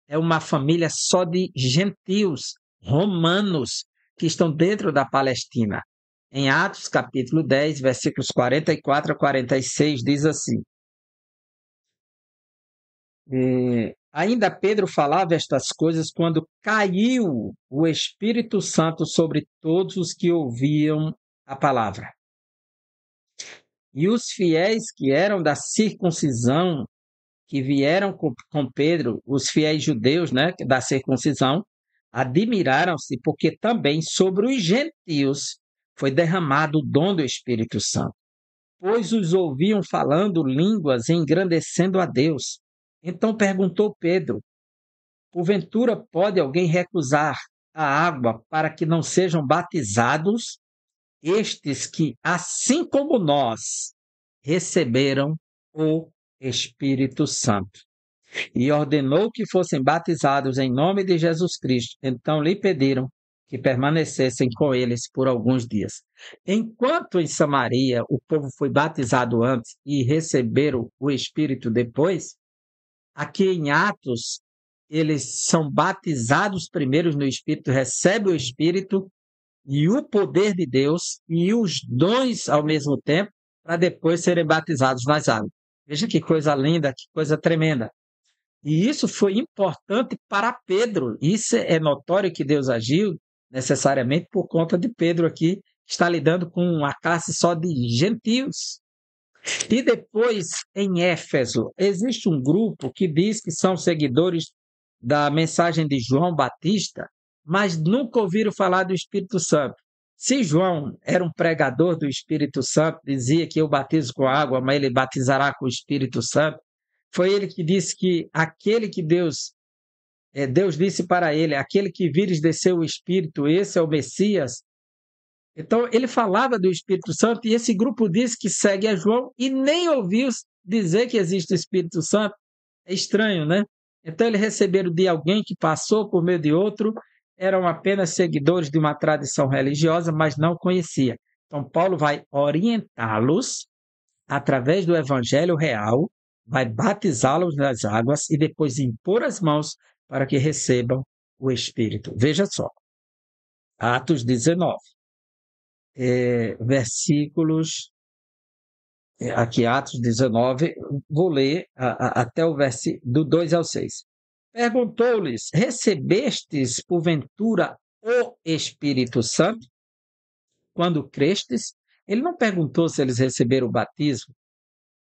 é uma família só de gentios, romanos, que estão dentro da Palestina. Em Atos capítulo 10, versículos 44 a 46, diz assim: ainda Pedro falava estas coisas quando caiu o Espírito Santo sobre todos os que ouviam a palavra. E os fiéis que eram da circuncisão, que vieram com Pedro, os fiéis judeus, da circuncisão, admiraram-se, porque também sobre os gentios foi derramado o dom do Espírito Santo, pois os ouviam falando línguas e engrandecendo a Deus. Então perguntou Pedro, porventura pode alguém recusar a água para que não sejam batizados estes que, assim como nós, receberam o Espírito Santo? E ordenou que fossem batizados em nome de Jesus Cristo. Então lhe pediram que permanecessem com eles por alguns dias. Enquanto em Samaria o povo foi batizado antes e receberam o Espírito depois, aqui em Atos eles são batizados primeiro no Espírito, recebem o Espírito e o poder de Deus e os dons ao mesmo tempo, para depois serem batizados nas águas. Veja que coisa linda, que coisa tremenda. E isso foi importante para Pedro. Isso é notório que Deus agiu necessariamente por conta de Pedro aqui, está lidando com uma classe só de gentios. E depois, em Éfeso, existe um grupo que diz que são seguidores da mensagem de João Batista, mas nunca ouviram falar do Espírito Santo. Se João era um pregador do Espírito Santo, dizia que eu batizo com água, mas ele batizará com o Espírito Santo, foi ele que disse que aquele que Deus disse para ele, aquele que vires descer o Espírito, esse é o Messias. Então, ele falava do Espírito Santo e esse grupo disse que segue a João e nem ouviu dizer que existe o Espírito Santo. É estranho, né? Então, eles receberam de alguém que passou por meio de outro, eram apenas seguidores de uma tradição religiosa, mas não conhecia. Então, Paulo vai orientá-los através do evangelho real, vai batizá-los nas águas e depois impor as mãos para que recebam o Espírito. Veja só, Atos 19. Versículos, aqui Atos 19, vou ler até o versículo do 2 ao 6. Perguntou-lhes, recebestes porventura o Espírito Santo quando crestes? Ele não perguntou se eles receberam o batismo,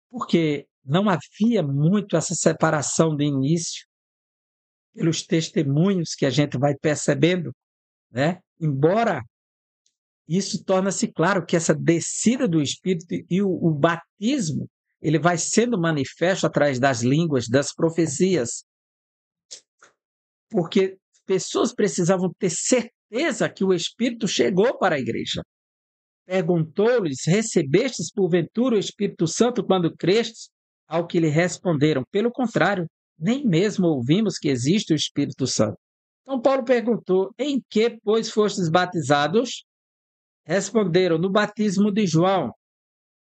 porque não havia muito essa separação de início, pelos testemunhos que a gente vai percebendo, né? Embora isso torna-se claro que essa descida do Espírito e o batismo, ele vai sendo manifesto através das línguas, das profecias, porque pessoas precisavam ter certeza que o Espírito chegou para a igreja. Perguntou-lhes, recebestes porventura o Espírito Santo quando crestes? Ao que lhe responderam, pelo contrário, nem mesmo ouvimos que existe o Espírito Santo. Então Paulo perguntou, em que, pois, fostes batizados? Responderam, no batismo de João.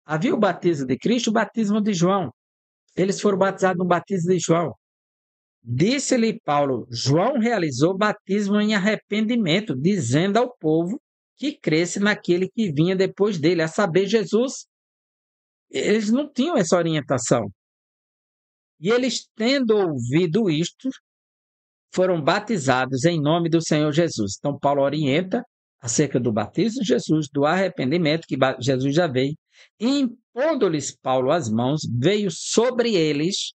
Havia o batismo de Cristo e o batismo de João. Eles foram batizados no batismo de João. Disse-lhe Paulo, João realizou batismo em arrependimento, dizendo ao povo que cresce naquele que vinha depois dele, a saber, Jesus. Eles não tinham essa orientação. E eles, tendo ouvido isto, foram batizados em nome do Senhor Jesus. Então, Paulo orienta acerca do batismo de Jesus, do arrependimento que Jesus já veio, e impondo-lhes Paulo as mãos, veio sobre eles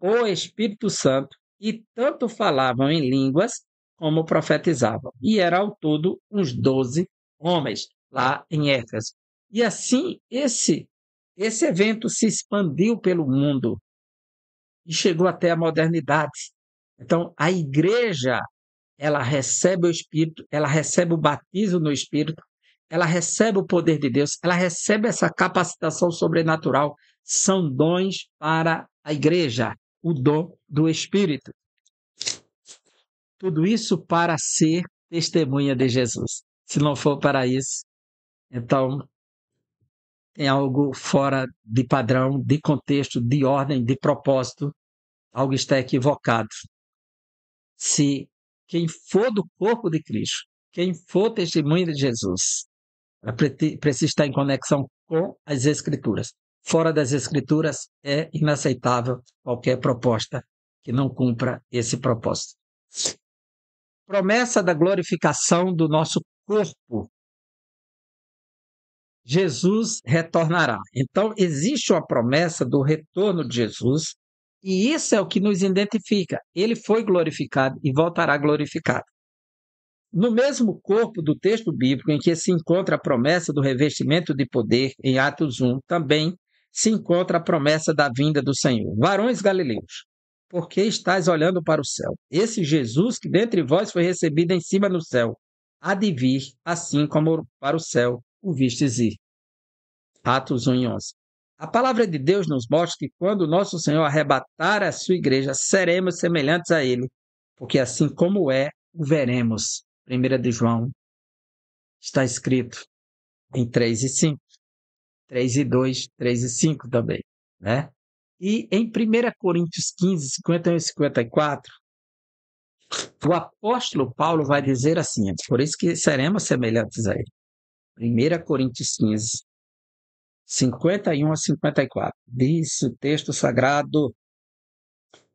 o Espírito Santo, e tanto falavam em línguas como profetizavam. E era ao todo uns 12 homens lá em Éfeso. E assim, esse evento se expandiu pelo mundo e chegou até a modernidade. Então, a igreja, ela recebe o Espírito, ela recebe o batismo no Espírito, ela recebe o poder de Deus, ela recebe essa capacitação sobrenatural. São dons para a igreja, o dom do Espírito. Tudo isso para ser testemunha de Jesus. Se não for para isso, então tem algo fora de padrão, de contexto, de ordem, de propósito. Algo está equivocado. Se quem for do corpo de Cristo, quem for testemunha de Jesus, precisa estar em conexão com as Escrituras. Fora das Escrituras é inaceitável qualquer proposta que não cumpra esse propósito. Promessa da glorificação do nosso corpo. Jesus retornará. Então, existe uma promessa do retorno de Jesus, e isso é o que nos identifica. Ele foi glorificado e voltará glorificado. No mesmo corpo do texto bíblico em que se encontra a promessa do revestimento de poder, em Atos 1, também se encontra a promessa da vinda do Senhor. Varões galileus, por que estáis olhando para o céu? Esse Jesus que dentre vós foi recebido em cima no céu, há de vir, assim como para o céu o vistes ir. Atos 1 e 11. A palavra de Deus nos mostra que quando o nosso Senhor arrebatar a sua igreja, seremos semelhantes a ele, porque assim como o veremos. 1 de João está escrito em 3 e 5, 3 e 2, 3 e 5 também, né? E em 1 Coríntios 15, 51 e 54, o apóstolo Paulo vai dizer assim, por isso que seremos semelhantes a ele. 1 Coríntios 15, 51 a 54, diz o texto sagrado: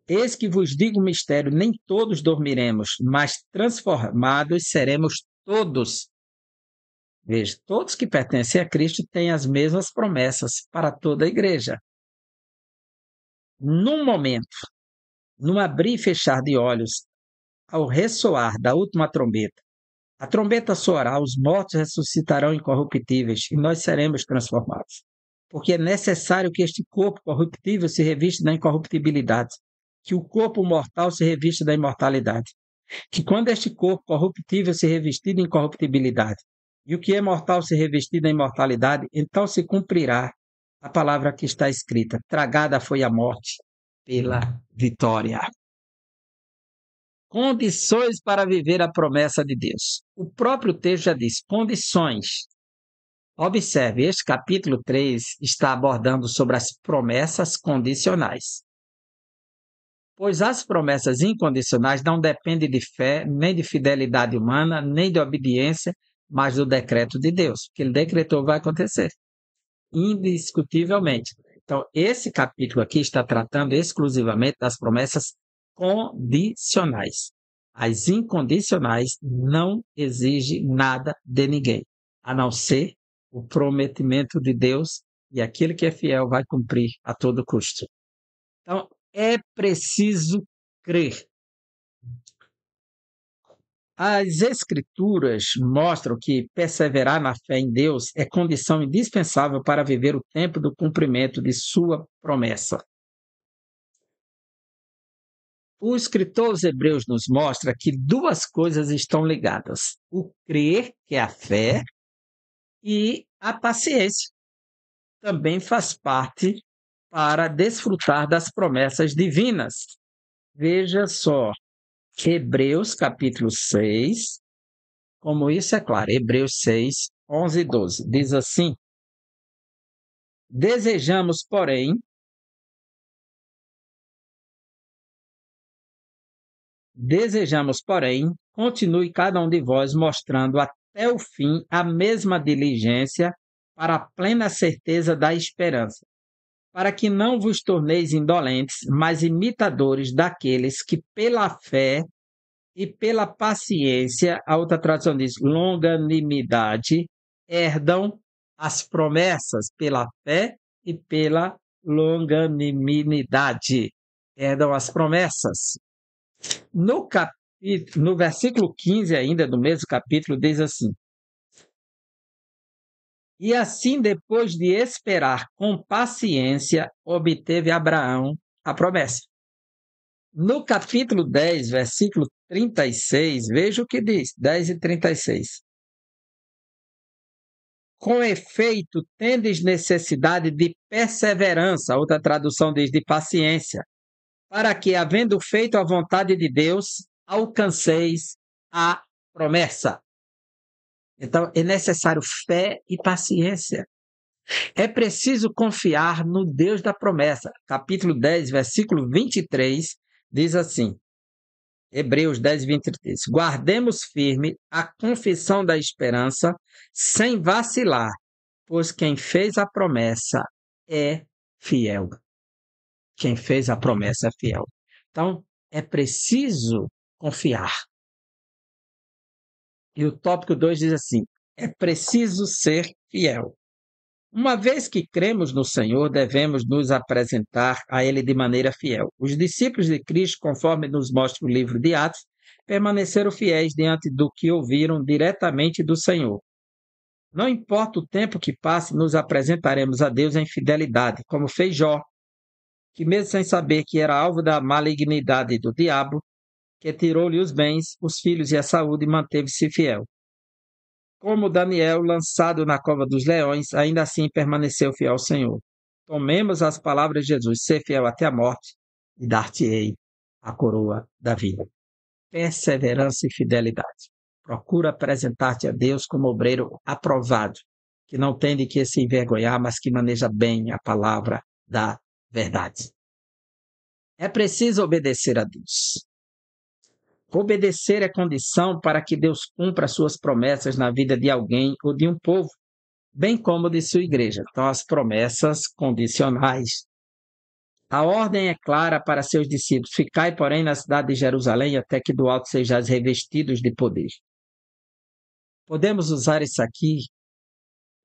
Eis que vos digo um mistério, nem todos dormiremos, mas transformados seremos todos, Veja, todos que pertencem a Cristo têm as mesmas promessas para toda a igreja. Num momento, num abrir e fechar de olhos, ao ressoar da última trombeta, a trombeta soará, os mortos ressuscitarão incorruptíveis e nós seremos transformados. Porque é necessário que este corpo corruptível se revista da incorruptibilidade, que o corpo mortal se revista da imortalidade. Que quando este corpo corruptível se revestir de incorruptibilidade e o que é mortal se revestir da imortalidade, então se cumprirá a palavra que está escrita: tragada foi a morte pela vitória. Condições para viver a promessa de Deus. O próprio texto já diz condições. Observe, este capítulo 3 está abordando sobre as promessas condicionais. Pois as promessas incondicionais não dependem de fé, nem de fidelidade humana, nem de obediência, mas do decreto de Deus. O que ele decretou vai acontecer, indiscutivelmente. Então, esse capítulo aqui está tratando exclusivamente das promessas condicionais. As incondicionais não exigem nada de ninguém, a não ser o prometimento de Deus, e aquele que é fiel vai cumprir a todo custo. Então, é preciso crer. As Escrituras mostram que perseverar na fé em Deus é condição indispensável para viver o tempo do cumprimento de sua promessa. O escritor aos Hebreus nos mostra que duas coisas estão ligadas: o crer, que é a fé, e a paciência. Também faz parte para desfrutar das promessas divinas. Veja só, Hebreus capítulo 6, como isso é claro, Hebreus 6, 11 e 12, diz assim: Desejamos, continue cada um de vós mostrando até o fim a mesma diligência para a plena certeza da esperança, para que não vos torneis indolentes, mas imitadores daqueles que pela fé e pela paciência, a outra tradução diz longanimidade, herdam as promessas pela fé e pela longanimidade. Herdam as promessas. No versículo 15 ainda do mesmo capítulo, diz assim: E assim, depois de esperar com paciência, obteve Abraão a promessa. No capítulo 10, versículo 36, veja o que diz, 10 e 36. Com efeito, tendes necessidade de perseverança, outra tradução diz de paciência, para que, havendo feito a vontade de Deus, alcanceis a promessa. Então, é necessário fé e paciência. É preciso confiar no Deus da promessa. Capítulo 10, versículo 23, diz assim, Hebreus 10, 23. Guardemos firme a confissão da esperança, sem vacilar, pois quem fez a promessa é fiel. Quem fez a promessa é fiel. Então, é preciso confiar. E o tópico 2 diz assim: é preciso ser fiel. Uma vez que cremos no Senhor, devemos nos apresentar a Ele de maneira fiel. Os discípulos de Cristo, conforme nos mostra o livro de Atos, permaneceram fiéis diante do que ouviram diretamente do Senhor. Não importa o tempo que passe, nos apresentaremos a Deus em fidelidade, como fez Jó, que mesmo sem saber que era alvo da malignidade do diabo, que tirou-lhe os bens, os filhos e a saúde, manteve-se fiel. Como Daniel, lançado na cova dos leões, ainda assim permaneceu fiel ao Senhor. Tomemos as palavras de Jesus: ser fiel até a morte, e dar-te-ei a coroa da vida. Perseverança e fidelidade. Procura apresentar-te a Deus como obreiro aprovado, que não tem de que se envergonhar, mas que maneja bem a palavra da verdade. É preciso obedecer a Deus. Obedecer é condição para que Deus cumpra suas promessas na vida de alguém ou de um povo, bem como de sua igreja. Então, as promessas condicionais. A ordem é clara para seus discípulos: ficai, porém, na cidade de Jerusalém, até que do alto sejais revestidos de poder. Podemos usar isso aqui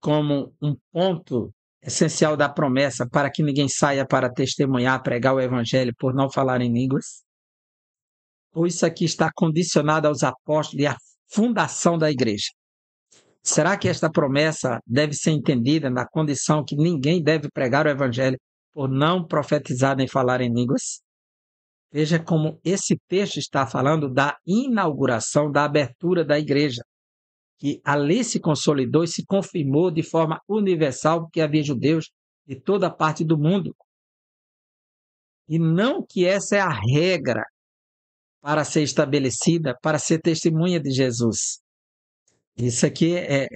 como um ponto essencial da promessa para que ninguém saia para testemunhar, pregar o evangelho por não falar em línguas? Ou isso aqui está condicionado aos apóstolos e à fundação da igreja? Será que esta promessa deve ser entendida na condição que ninguém deve pregar o evangelho por não profetizar nem falar em línguas? Veja como esse texto está falando da inauguração, da abertura da igreja, que ali se consolidou e se confirmou de forma universal, porque havia judeus de toda parte do mundo. E não que essa é a regra para ser estabelecida, para ser testemunha de Jesus. Isso aqui é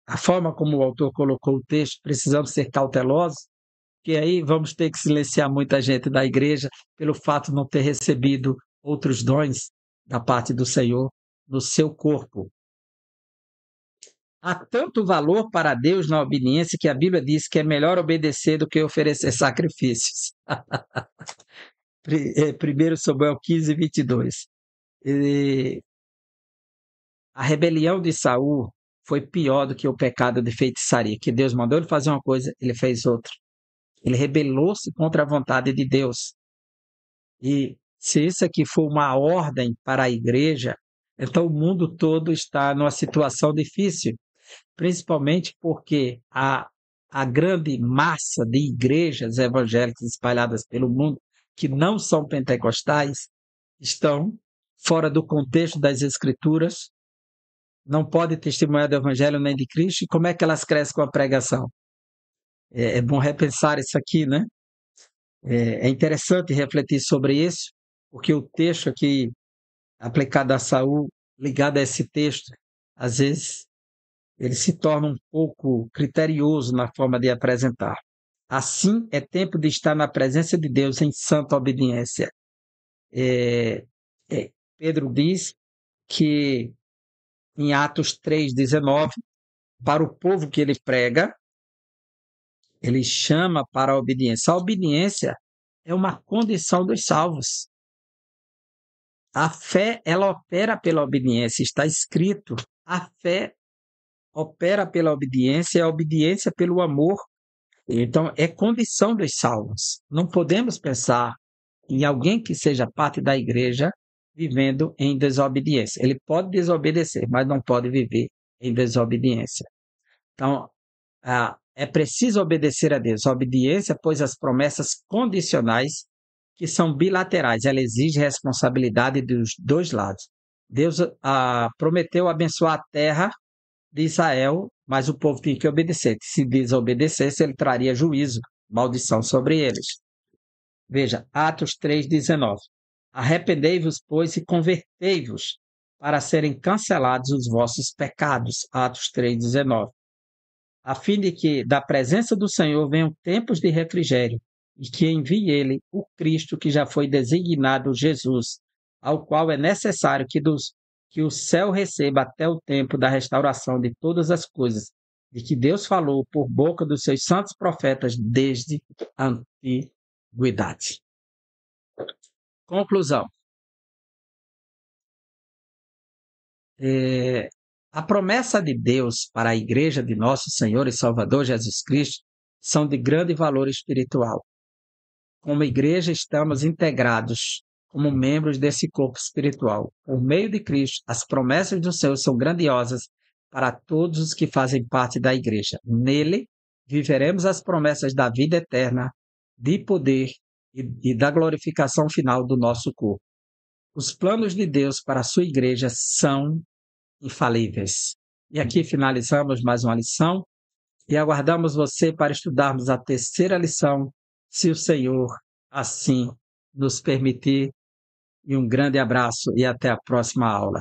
a forma como o autor colocou o texto, precisamos ser cautelosos, porque aí vamos ter que silenciar muita gente da igreja pelo fato de não ter recebido outros dons da parte do Senhor no seu corpo. Há tanto valor para Deus na obediência que a Bíblia diz que é melhor obedecer do que oferecer sacrifícios. 1 Samuel 15, 22. E a rebelião de Saul foi pior do que o pecado de feitiçaria, que Deus mandou ele fazer uma coisa, ele fez outra. Ele rebelou-se contra a vontade de Deus. E se isso aqui for uma ordem para a igreja, então o mundo todo está numa situação difícil, principalmente porque a grande massa de igrejas evangélicas espalhadas pelo mundo, que não são pentecostais, estão fora do contexto das Escrituras, não podem testemunhar do Evangelho nem de Cristo, e como é que elas crescem com a pregação? É bom repensar isso aqui, né? É interessante refletir sobre isso, porque o texto aqui aplicado a Saul, ligado a esse texto, às vezes ele se torna um pouco criterioso na forma de apresentar. Assim, é tempo de estar na presença de Deus em santa obediência. Pedro diz que em Atos 3,19, para o povo que ele prega, ele chama para a obediência. A obediência é uma condição dos salvos. A fé, ela opera pela obediência. Está escrito, a fé opera pela obediência, a obediência pelo amor. Então, é condição dos salvos. Não podemos pensar em alguém que seja parte da igreja vivendo em desobediência. Ele pode desobedecer, mas não pode viver em desobediência. Então, é preciso obedecer a Deus. A obediência, pois as promessas condicionais, que são bilaterais, ela exige responsabilidade dos dois lados. Deus prometeu abençoar a terra de Israel, mas o povo tinha que obedecer. Se desobedecesse, ele traria juízo, maldição sobre eles. Veja, Atos 3,19. Arrependei-vos, pois, e convertei-vos, para serem cancelados os vossos pecados. Atos 3,19. A fim de que da presença do Senhor venham tempos de refrigério, e que envie ele o Cristo que já foi designado Jesus, ao qual é necessário que o céu receba até o tempo da restauração de todas as coisas, de que Deus falou por boca dos seus santos profetas desde a antiguidade. Conclusão. A promessa de Deus para a igreja de nosso Senhor e Salvador Jesus Cristo são de grande valor espiritual. Como igreja, estamos integrados como membros desse corpo espiritual. Por meio de Cristo, as promessas do Senhor são grandiosas para todos os que fazem parte da igreja. Nele, viveremos as promessas da vida eterna, de poder e da glorificação final do nosso corpo. Os planos de Deus para a sua igreja são infalíveis. E aqui finalizamos mais uma lição e aguardamos você para estudarmos a terceira lição, se o Senhor assim nos permitir. E um grande abraço e até a próxima aula.